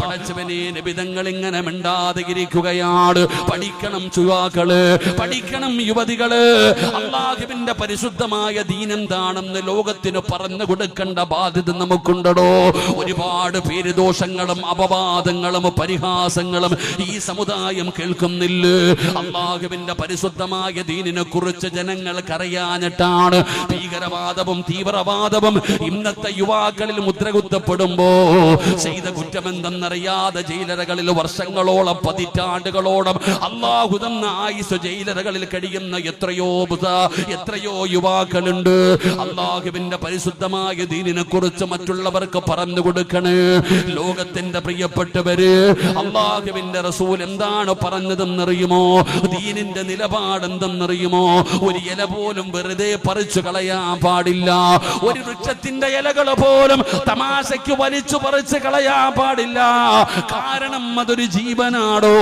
പടച്ചവനെ, നബിതങ്ങൾ ഇങ്ങനെ മിണ്ടാതെ ഇരിക്കുകയാണ്. പഠിക്കണം യുവാക്കള്, പഠിക്കണം യുവതികള്. അല്ലാഹുവിന്റെ പരിശുദ്ധമായ ദീനെന്താണെന്ന് ലോകത്തിന് പറഞ്ഞു കൊടുക്കേണ്ട ബാധ്യത നമുക്കുണ്ടോ? ഒരുപാട് പേരുദോഷങ്ങളും അപവാദങ്ങളും പരിഹാസങ്ങളും ഈ സമുദായം കേൾക്കുന്നില്ലേ? അല്ലാഹുവിന്റെ പരിശുദ്ധമായ ദീനിനെ കുറിച്ച് ജനങ്ങൾക്കറിയാഞ്ഞിട്ടാണ് ഭീകരവാദവും തീവ്രവാദവും ഇന്നത്തെ യുവാക്കളിൽ മുദ്രകുത്തപ്പെടുമ്പോ ചെയ്ത കുറ്റമെന്തെന്നറിയാതെ ജയിലറകളിൽ വർഷങ്ങളോളം പതിറ്റാണ്ടുകളോളം അല്ലാഹു തന്ന ആയുസ് ജയിലറകളിൽ കഴിയുന്ന എത്രയോ യുവാക്കളുണ്ട്. അല്ലാഹുവിന്റെ പരിശുദ്ധമായ ദീനിനെ കുറിച്ച് മറ്റുള്ളവർക്ക് പറഞ്ഞു കൊടുക്കണേ. ലോകത്തിന്റെ പ്രിയപ്പെട്ടവര്, അല്ലാഹുവിന്റെ റസൂൽ എന്താണ് പറഞ്ഞതെന്നറിയുമോ? ദീനിന്റെ നിലപാടെന്തെന്നറിയുമോ? ഒരു ഇല പോലും വെറുതെ പറിച്ചു കളയാൻ പാടില്ല. ഒരു വൃക്ഷത്തിന്റെ ഇലകൾ പോലും തമാശയ്ക്ക് വലിച്ചു പറിച്ചു കളയാൻ പാടില്ല. കാരണം അതൊരു ജീവനാടോ,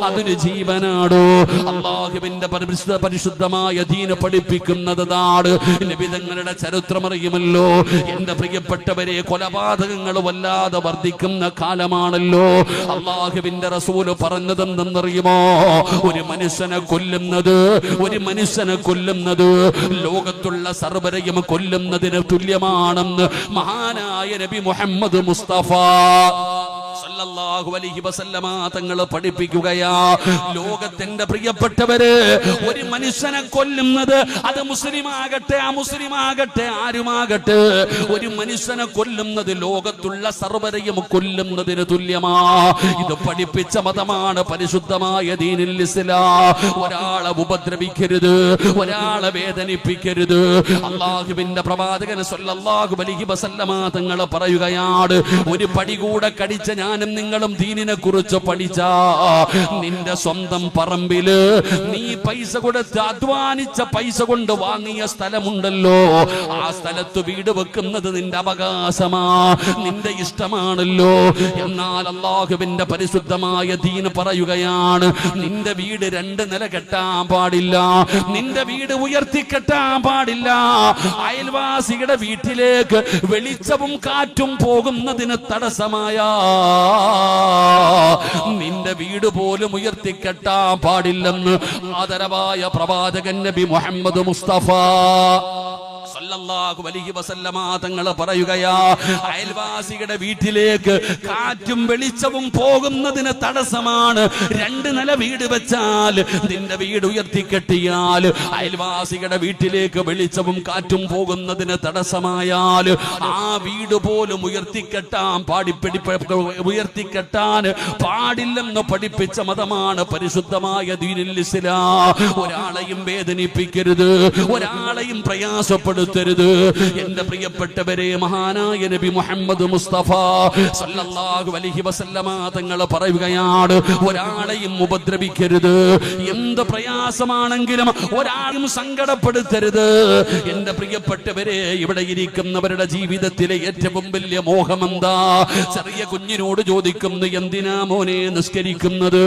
അതൊരു ജീവനാടോ. അല്ലാഹുവിന്റെ പരിശുദ്ധമായ ദീന് പഠിപ്പിക്കുന്നതാണ്. നബിതങ്ങളുടെ ചരിത്രം അറിയുമല്ലോ. എന്റെ പ്രിയപ്പെട്ടവരെ, കൊലപാതകങ്ങൾ വല്ലാതെ വർദ്ധിക്കുന്ന കാലമാണല്ലോ. അല്ലാഹുവിന്റെ റസൂല് പറഞ്ഞതെന്തെന്നറിയുമോ? ഒരു മനുഷ്യനെ കൊല്ലുന്നത് ലോകത്തുള്ള സർവരെയും കൊല്ലുന്നതിന് തുല്യമാണെന്ന് മഹാനായ നബി മുഹമ്മദ് മുസ്തഫ സല്ലല്ലാഹു അലൈഹി വസല്ലമ തങ്ങൾ പഠിപ്പിക്കുകയാ. ലോകത്തിന്റെ പ്രിയപ്പെട്ടവര്, ഒരു മനുഷ്യനെ കൊല്ലുന്നത്, അത് മുസ്ലിമാകട്ടെ അമുസ്ലിമാകട്ടെ ആരുമാകട്ടെ, ഒരു മനുഷ്യനെ കൊല്ലുന്നത് ലോകത്തുള്ള സർവരെയും കൊല്ലുന്നതിന് തുല്യമാ. ഇത് പഠിപ്പിച്ച മതമാണ് പരിശുദ്ധമായ ദീനുൽ ഇസ്ലാം. ഒരാളെ ഉപദ്രവിക്കരുത്, ഒരാളെ വേദനിപ്പിക്കരുത്. അല്ലാഹുവിന്റെ പ്രവാചകൻ സല്ലല്ലാഹു അലൈഹി വസല്ലമ തങ്ങൾ പറയുകയാണ്, ഒരു പടി കൂടെ കടിച്ച ഞാനും നിങ്ങളും ദീനിനെ കുറിച്ച് പഠിച്ചാ, നിന്റെ സ്വന്തം പറമ്പില് നീ പൈസ കൊടുത്ത് അധ്വാനിച്ച പൈസ കൊണ്ട് വാങ്ങിയ സ്ഥലമുണ്ടല്ലോ, ആ സ്ഥലത്ത് വീട് വെക്കുന്നത് നിന്റെ അവകാശമാ, നിന്റെ ഇഷ്ടമാണല്ലോ. എന്നാൽ അല്ലാഹുവിന്റെ പരിശുദ്ധമായ ദീന് പറയുകയാണ്, നിന്റെ വീട് 2 നില കെട്ടാൻ പാടില്ല, നിന്റെ വീട് ഉയർത്തി കെട്ടാൻ പാടില്ല. അയൽവാസിയുടെ വീട്ടിലേക്ക് വെളിച്ചവും കാറ്റും പോകുന്നതിന് തടസ്സമായ നിന്റെ വീട് പോലും ഉയർത്തിക്കെട്ടാൻ പാടില്ലെന്ന് ആദരവായ പ്രവാചകൻ നബി മുഹമ്മദ് മുസ്തഫ സല്ലല്ലാഹു അലൈഹി വസല്ലമ തങ്ങൾ പറയുകയാ, അയൽവാസിയുടെ വീട്ടിലേക്ക് കാറ്റും വെളിച്ചവും പോകുന്നതിന് തടസ്സമാണ് 2 നില വീട് വെച്ചാൽ. നിന്റെ വീട് ഉയർത്തിക്കെട്ടിയാൽ അയൽവാസിയുടെ വീട്ടിലേക്ക് വെളിച്ചവും കാറ്റും പോകുന്നതിന് തടസ്സമായാൽ ആ വീട് പോലും ഉയർത്തിക്കെട്ടാൻ പാടില്ലെന്ന് പഠിപ്പിച്ച മതമാണ് പരിശുദ്ധമായ ദീനുൽ ഇസ്ലാം. ഒരാളെയും വേദനിപ്പിക്കരുത്, ഒരാളെയും പ്രയാസപ്പെടുത്തരുത്. എന്റെ പ്രിയപ്പെട്ടവരെ, മഹാനായ നബി മുഹമ്മദ് മുസ്തഫ സല്ലല്ലാഹു അലൈഹി വസല്ലമ തങ്ങൾ പറയുകയാണ്, ഒരാളെയും ഉപദ്രവിക്കരുത്. എന്ത് പ്രയാസമാണെങ്കിലും ഒരാളും സങ്കടപ്പെടുത്തരുത്. എന്റെ പ്രിയപ്പെട്ടവരെ, ഇവിടെ ഇരിക്കുന്നവരുടെ ജീവിതത്തിലെ ഏറ്റവും വലിയ മോഹമെന്താ? ചെറിയ കുഞ്ഞിനോട് ചോദിക്കുന്നു, എന്തിനാ മോനെ നിസ്കരിക്കുന്നത്,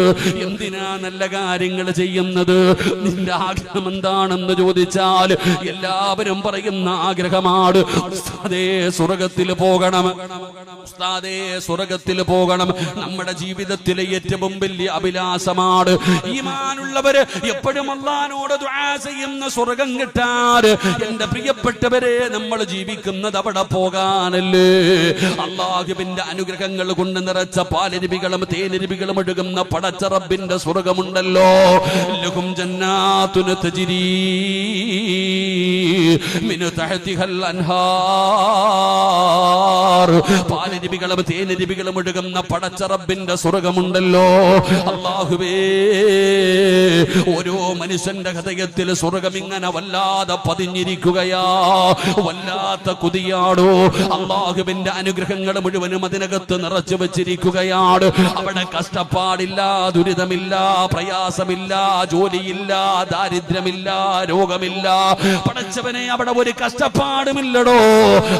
എന്തിനാ നല്ല കാര്യങ്ങൾ ചെയ്യുന്നത്, നിന്റെ ആഗ്രഹം എന്താണെന്ന് ചോദിച്ചാൽ എല്ലാവരും പറയും പറയുന്ന ആഗ്രഹമാണ്. ഉസ്താദേ സ്വർഗത്തിൽ പോകണം, ഉസ്താദേ സ്വർഗത്തിൽ പോകണം. നമ്മുടെ ജീവിതത്തിലെ ഏറ്റവും വലിയ അഭിലാഷമാണ്. ഈമാനുള്ളവര് എപ്പോഴും അല്ലാഹുവോട് ദുആ ചെയ്യുന്ന സ്വർഗം കിട്ടാൻ. എന്റെ പ്രിയപ്പെട്ടവരെ, നമ്മൾ ജീവിക്കുന്നത് അവിടെ പോകാനല്ലേ. അല്ലാഹുവിന്റെ അനുഗ്രഹങ്ങൾ കൊണ്ട് നിറച്ച പാലരുവികളും തേനരുവികളും ഒഴുകുന്ന പടച്ച റബ്ബിന്റെ സ്വർഗമുണ്ടല്ലോ. ലഹും ജന്നാതുൻ തജ്രീ മിൻ തഹ്തിഹൽ അൻഹാർ. പാലരുവികളും തേനരുവികളും ഒഴുകുന്ന പടച്ച റബ്ബിന്റെ സ്വർഗമുണ്ടല്ലോ. അല്ലാഹുവേ, ഓരോ മനുഷ്യന്റെ ഹൃദയത്തിൽ സ്വർഗം ഇങ്ങനെ വല്ലാതെ പതിഞ്ഞിരിക്കുകയാ, വല്ലാത്ത കുതിയാടോ. അല്ലാഹുവിന്റെ അനുഗ്രഹങ്ങൾ മുഴുവനും അതിനകത്ത് നിറച്ചു വെച്ചിരിക്കുകയാണ്. അവിടെ കഷ്ടപ്പാടില്ല, ദുരിതമില്ല, പ്രയാസമില്ല, ജോലിയില്ല, ദാരിദ്ര്യമില്ല, രോഗമില്ല. പടച്ചവനെ, അവിടെ ഒരു കഷ്ടപ്പാടുമില്ലടോ.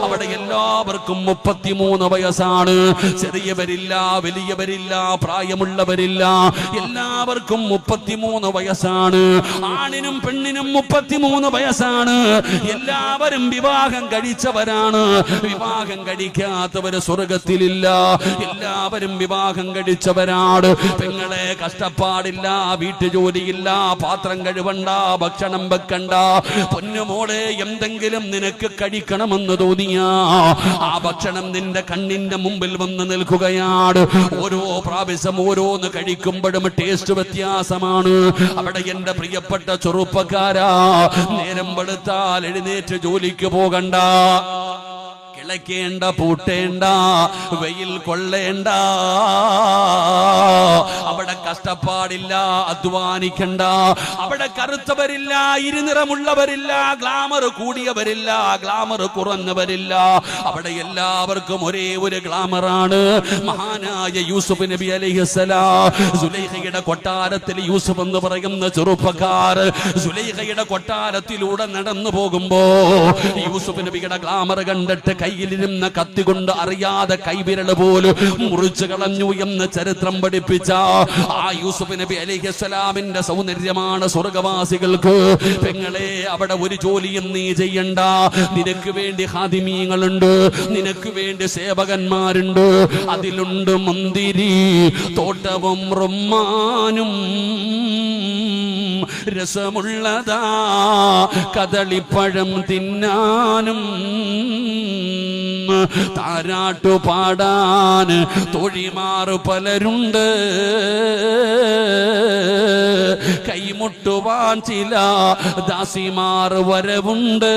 അവിടെ എല്ലാവർക്കും 33 വയസ്സാണ്. ചെറിയവരില്ല, വലിയവരില്ല, പ്രായമുള്ളവരില്ല, എല്ലാവർക്കും 33 വയസ്സാണ്. ആണിനും പെണ്ണിനും 33 വയസ്സാണ്. എല്ലാവരും വിവാഹം കഴിച്ചവരാണ്. വിവാഹം കഴിക്കാത്തവര് സ്വർഗത്തിലില്ല. എല്ലാവരും വിവാഹം കഴിച്ചവരാണ്. പെങ്ങളെ, കഷ്ടപ്പാടില്ല, വീട്ടുജോലിയില്ല, പാത്രം കഴുകണ്ട, ഭക്ഷണം വെക്കണ്ട. പൊന്നുമോളെ, എന്തെങ്കിലും നിനക്ക് കഴിക്കണമെന്ന് തോന്നിയാ ആ ഭക്ഷണം നിന്റെ കണ്ണിന്റെ മുമ്പിൽ വന്ന് നിൽക്കുകയാണ്. ഓരോ പ്രാവശ്യം ഓരോന്ന് കഴിക്കുമ്പോഴും ടേസ്റ്റ് വ്യത്യാസമാണ്. അവിടെ എന്റെ പ്രിയപ്പെട്ട ചെറുപ്പക്കാരാ, നേരം വെളുത്താൽ എഴുന്നേറ്റ് ജോലിക്ക് പോകണ്ട, കിളയ്ക്കേണ്ട, പൂട്ടേണ്ട, വെയിൽ കൊള്ളേണ്ട. അവിടെ കഷ്ടപ്പാടില്ല, അധ്വാനിക്കണ്ട. അവിടെ കറുത്തവരില്ല, ഇരുനിറമുള്ളവരില്ല, ഗ്ലാമർ കൂടിയവരില്ല, ഗ്ലാമർ കുറഞ്ഞവരില്ല. അവിടെ എല്ലാവർക്കും ഒരേ ഒരു ഗ്ലാമറാണ്. മഹാനായ യൂസുഫ് നബി അലൈഹിസ്സലാം, സുലൈഖയുടെ കൊട്ടാരത്തിൽ യൂസുഫ് എന്ന് പറയുന്ന ചെറുപ്പക്കാർ സുലൈഖയുടെ കൊട്ടാരത്തിലൂടെ നടന്നു പോകുമ്പോ യൂസുഫ് നബിയുടെ ഗ്ലാമർ കണ്ടിട്ട് കയ്യിലിരുന്ന കത്തി കൊണ്ട് അറിയാതെ കൈവിരൽ പോലും മുറിച്ചു കളഞ്ഞു എന്ന് ചരിത്രം പഠിപ്പിച്ച ആ യൂസുഫ് നബി അലൈഹിസ്സലാമിന്റെ സൗന്ദര്യമാണ് സ്വർഗവാസികൾക്ക്. പെങ്ങളെ, അവിടെ ഒരു ജോലിയും നീ ചെയ്യണ്ട. നിനക്ക് വേണ്ടി ഹാദിമീങ്ങളുണ്ട്, നിനക്ക് വേണ്ടി സേവകന്മാരുണ്ട്. അതിലുണ്ട് മുന്തിരി തോട്ടവും റുമ്മാനും, രസമുള്ളതാ കദളിപ്പഴം തിന്നാനും, താരാട്ടു പാടാൻ തോഴിമാറ് പലരുണ്ട്, കൈമുട്ടുവാൻ ചില ദാസിമാർ വരവുണ്ട്.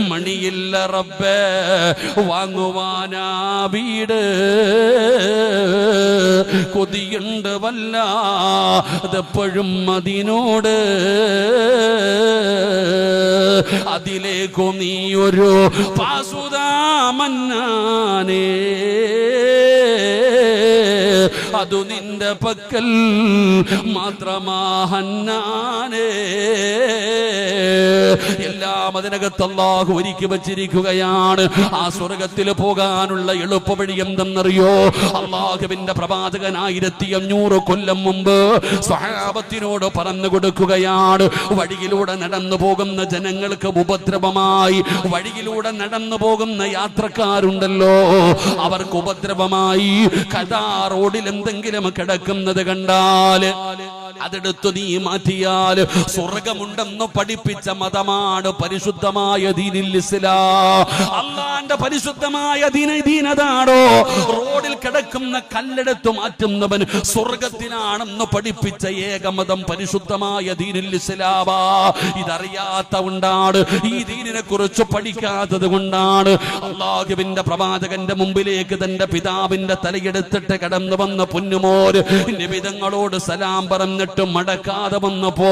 മണിയില്ല റബ്ബേ വാങ്ങുവാനാ വീട്, കൊതിയുണ്ട് വല്ലാതെപ്പോഴും അതിനോട്. അതിലേക്കു നീ ഒരു പാസുതാമന്നാനേ, അതു നിന്റെ പക്കൽ മാത്രമാഹന്നാനേ. എല്ലാം അതിനകത്ത് അല്ലാഹു ഒരുക്കി വച്ചിരിക്കുകയാണ്. ആ സ്വർഗത്തിൽ പോകാനുള്ള എളുപ്പവഴി എന്തെന്നറിയോ? അല്ലാഹുവിന്റെ പ്രവാചകൻ 1500 കൊല്ലം മുമ്പ് സ്വഹാബത്തിനോട് പറഞ്ഞു കൊടുക്കുകയാണ്. വഴിയിലൂടെ നടന്നു പോകുന്ന ജനങ്ങൾക്ക് ഉപദ്രവമായി, വഴിയിലൂടെ നടന്നു പോകുന്ന യാത്രക്കാരുണ്ടല്ലോ, അവർക്ക് ഉപദ്രവമായി. കഥാ റോഡിൽ എന്തെങ്കിലും കിടക്കുന്നത് കണ്ടാൽ അതെടുത്തു നീ മാറ്റിയാൽ സ്വർഗമുണ്ടെന്ന് പഠിപ്പിച്ച മതമാണ് പരിശുദ്ധമായ ദീനുൽ ഇസ്ലാം. അല്ലാഹുവിന്റെ പരിശുദ്ധമായ ദീനതാണോ? റോഡിൽ കിടക്കുന്ന കല്ലെടുത്തു മാറ്റുന്നവൻ സ്വർഗത്തിനാണെന്ന് പഠിപ്പിച്ച ഏകമതം പരിശുദ്ധമായ ദീനുൽ ഇസ്ലാം. ഇതറിയാത്ത കൊണ്ടാണ്, ഈ ദീനിനെ കുറിച്ച് പഠിക്കാത്തത് കൊണ്ടാണ് അല്ലാഹുവിന്റെ പ്രവാചകന്റെ മുമ്പിലേക്ക് തന്റെ പിതാവിന്റെ തലയെടുത്തിട്ട് കടന്നു വന്ന പൊന്നുമോര് നിബിതങ്ങളോട് സലാം പറഞ്ഞിട്ട് മടക്കാതെ വന്നപ്പോ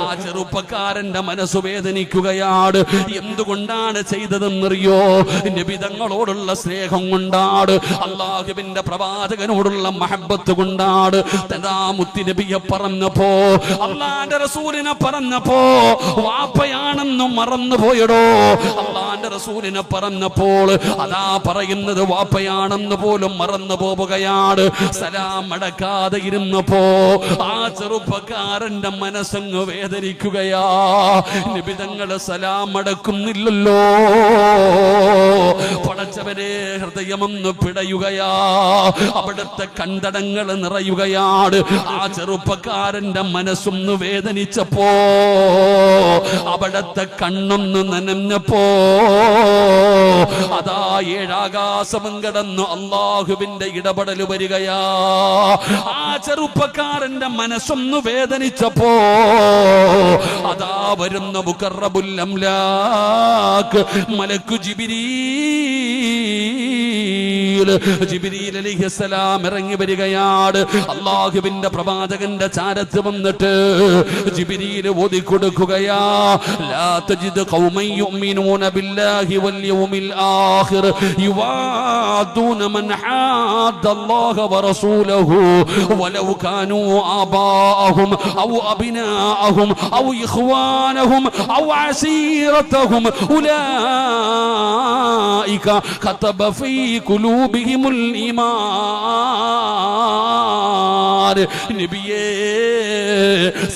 ആ ചെറുപ്പക്കാരന്റെ മനസ്സ് വേദനിക്കുകയാണ്. എന്തുകൊണ്ടാണ് ചെയ്തതെന്നറിയോ? നിബിതങ്ങളോടുള്ള സ്നേഹം കൊണ്ടാണ്, അല്ലാഹുവിന്റെ പ്രവാചകനോടുള്ള മഹബത്ത് കൊണ്ടാണ്. തഥാ മുത്തുനബിയെ പറഞ്ഞപ്പോ, അല്ലാഹുവിന്റെ റസൂലിനെ പറഞ്ഞപ്പോ വാപ്പയാണെന്നും മറന്നുപോയടോ. അല്ലാഹുവിന്റെ അള്ളാന്റെ റസൂലിനെ പറഞ്ഞപ്പോൾ അതാ പറയുന്നത് വാപ്പയാണെന്ന് പോലും മറന്നു പോവുകയാണ്. സലാം അടക്കാതെ ഇരുന്നപ്പോ ആ ചെറുപ്പക്കാരന്റെ മനസ്സങ്ങ് വേദനിക്കുകയാ. നബി തങ്ങൾ സലാം അടക്കുന്നില്ലല്ലോ. പടച്ചവരെ ഹൃദയമൊന്ന് പിടയുകയാ. അവിടുത്തെ കണ്ടടങ്ങൾ നിറയുകയാണ്. ആ ചെറുപ്പക്കാരന്റെ മനസ്സൊന്ന് വേദനിച്ചപ്പോ, അവിടുത്തെ കണ്ണൊന്ന് നനഞ്ഞപ്പോ, അതാ ഏഴാകാശം കടന്നു അള്ളാഹുവിന്റെ ഇടപെടൽ വരികയാ. ആ ചെറുപ്പക്കാരന്റെ മനസ്സൊന്ന് വേദനിച്ചപ്പോ അതാ വരുന്ന മുഖറബുൽ അംലാക്ക് മലക്കു ജിബ്രീൽ അലൈഹിസ്സലാം ഇറങ്ങി വരികയാണ്. അല്ലാഹുവിന്റെ പ്രവാചകന്റെ ചാരത്ത് വന്നിട്ട് ജിബ്രീൽ ഓതി കൊടുക്കുകയാ, ലാ തജിദ് ഖൗമൻ യുഅ്മിനൂന ബില്ലാഹി വൽ യൗമിൽ ആഖിർ യുവാദൂന മൻ ഹാദ്ദല്ലാഹ വറസൂലഹു വലൗ കാനൂ ആബാഅഹും ഔ അബ്നാഅഹും ഔ ഇഖ്വാനഹും ഔ അസീറതഹും ഉലൈക ഖതബ ഫീ ഖുലൂബിഹിമുൽ ഈമാൻ. നബിയേ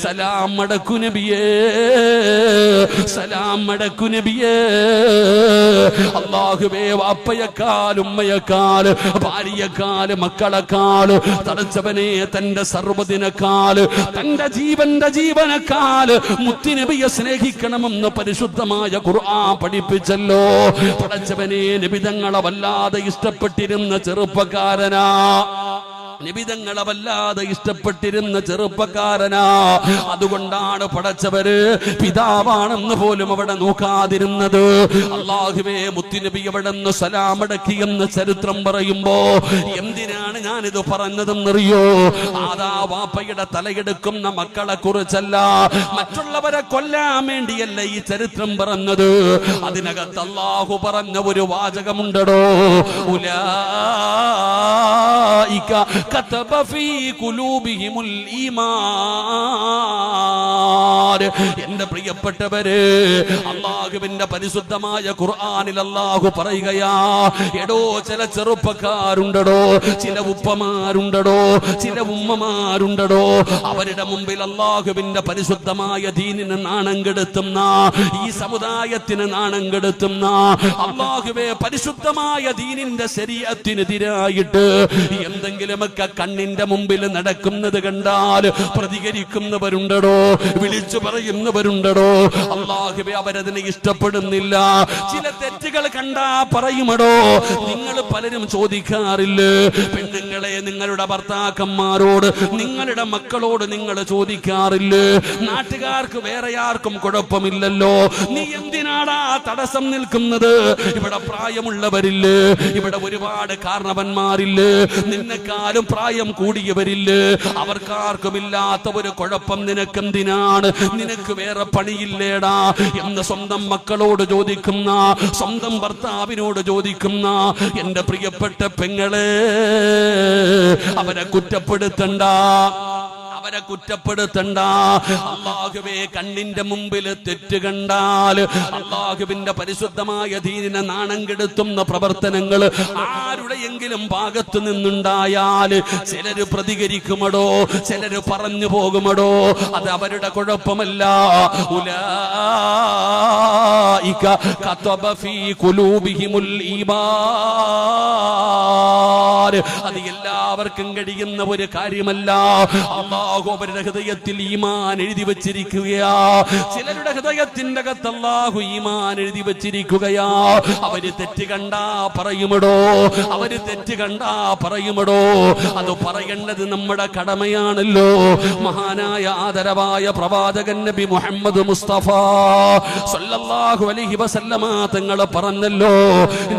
സലാം അടക്കു, നബിയേ സലാം അടക്കു, നബിയേ. അല്ലാഹുവേ, വാപ്പയെക്കാൾ ഉമ്മയെക്കാൾ ഭാര്യയെക്കാൾ മക്കളെക്കാൾ തടച്ചവനെ തന്റെ സർവ്വതിനേക്കാൾ തന്റെ ജീവനേക്കാൾ മുത്തുനബിയെ സ്നേഹിക്കണമെന്ന് പരിശുദ്ധമായ ഖുർആൻ പഠിപ്പിച്ചല്ലോ. പടച്ചവനെ, നബിതങ്ങളെ വല്ലാതെ ഇഷ്ടപ്പെട്ടിരുന്ന ചെറുപ്പക്കാരനാ. നിബിതങ്ങളെ വല്ലാതെ ഇഷ്ടപ്പെട്ടിരുന്ന ചെറുപ്പക്കാരനാ. അതുകൊണ്ടാണ് പടച്ചവര് പിതാവാണെന്ന് പോലും അവിടെ നോക്കാതിരുന്നത്. അല്ലാഹുവേ, മുത്തുനബി അവിടെ നിന്ന് സലാമടക്കിയെന്ന് ചരിത്രം പറയുമ്പോ എന്തിനാണ് ഞാനിത് പറഞ്ഞതെന്നറിയോ? ആദാ വാപ്പയുടെ തലയെടുക്കുന്ന മക്കളെ കുറിച്ചല്ല, മറ്റുള്ളവരെ കൊല്ലാൻ വേണ്ടിയല്ല ഈ ചരിത്രം പറഞ്ഞത്. അതിനകത്ത് അല്ലാഹു പറഞ്ഞ ഒരു വാചകമുണ്ടോ, ഉലൈക കതബ ഫീ ഖുലൂബിഹിമുൽ ഈമാൻ. എന്റെ പ്രിയപ്പെട്ടവരെ, അല്ലാഹുവിന്റെ പരിശുദ്ധമായ ഖുർആനിൽ അല്ലാഹു പറയുകയാ, എടോ ചില ചെറുപ്പക്കാരുണ്ടടോ, ചില ഉപ്പമാരുണ്ടടോ, ചില ഉമ്മമാരുണ്ടടോ, അവരുടെ മുമ്പിൽ അല്ലാഹുവിന്റെ പരിശുദ്ധമായ ദീനിനെ നാണം കെടുത്തുന്ന, ഈ സമുദായത്തിന് നാണം കെടുത്തുന്ന, അല്ലാഹുവേ പരിശുദ്ധമായ ദീനിന്റെ ശരീഅത്തിനെതിരായിട്ട് എന്തെങ്കിലുമൊക്കെ കണ്ണിന്റെ മുമ്പിൽ നടക്കുന്നത് കണ്ടാൽ പ്രതികരിക്കുന്നവരുണ്ടോ, വിളിച്ചു പറയുന്നവരുണ്ടോ. അല്ലാഹുവേ, അവരതിനെ ഇഷ്ടപ്പെടുന്നില്ല. ചില തെറ്റുകൾ കണ്ടാ പറയുമടോ. നിങ്ങൾ പലരും ചോദിക്കാറില്ലേ, പെണ്ണുങ്ങളെ നിങ്ങളുടെ ഭർത്താക്കന്മാരോട്, നിങ്ങളുടെ മക്കളോട് നിങ്ങൾ ചോദിക്കാറില്ലേ, നാട്ടുകാർക്ക് വേറെ ആർക്കും കുഴപ്പമില്ലല്ലോ, നീ എന്തിനാടാ തടസ്സം നിൽക്കുന്നത്? ഇവിടെ പ്രായമുള്ളവരില്ലേ, ഇവിടെ ഒരുപാട് കാരണവന്മാരില്ലേ, നിന്നെക്കാളും പ്രായം കൂടിയവരില്ലേ, അവർക്കാർക്കുമില്ലാത്ത ഒരു കുഴപ്പം നിനക്കെന്തിനാണ്? നിനക്ക് വേറെ പണിയില്ലേടാ എന്ന് സ്വന്തം മക്കളോട് ചോദിക്കുന്ന, സ്വന്തം ഭർത്താവിനോട് ചോദിക്കുന്ന എന്റെ പ്രിയപ്പെട്ട പെങ്ങളെ, അവരെ കുറ്റപ്പെടുത്തണ്ട, അവരെ കുറ്റപ്പെടുത്തണ്ട. അല്ലാഹുവേ, കണ്ണിന്റെ മുമ്പിൽ തെറ്റ് കണ്ടാൽ അല്ലാഹുവിന്റെ പരിശുദ്ധമായ ദീനിനെ നാണം കെടുത്തുന്ന പ്രവർത്തനങ്ങൾ ആരുടെയെങ്കിലും ഭാഗത്തു നിന്നുണ്ടായാൽ ചിലര് പ്രതികരിക്കുമടോ, ചിലര് പറഞ്ഞു പോകുമടോ. അത് അവരുടെ കുഴപ്പമല്ല. ഉലൈക കതബ ഫീ ഖുലൂബിഹിമുൽ ഈമാൻ. അത് എല്ലാവർക്കും കഴിയുന്ന ഒരു കാര്യമല്ല. അല്ലാഹു അവരുടെ ഹൃദയത്തിൽ ഈമാൻ എഴുതി വച്ചിരിക്കുകയാ. ചിലരുടെ ഹൃദയത്തിന്റെ അകത്ത് അല്ലാഹു ഈമാൻ എഴുതി വച്ചിരിക്കുകയാ. അവര് തെറ്റ് കണ്ടാ പറയുമടോ, അവര് തെറ്റ് കണ്ടാ പറയുമടോ. അത് പറയേണ്ടത് നമ്മുടെ കടമയാണല്ലോ. മഹാനായ ആദരവായ പ്രവാചകൻ നബി മുഹമ്മദ് മുസ്തഫ സല്ലല്ലാഹു അലൈഹി വസല്ലമ തങ്ങൾ പറഞ്ഞല്ലോ,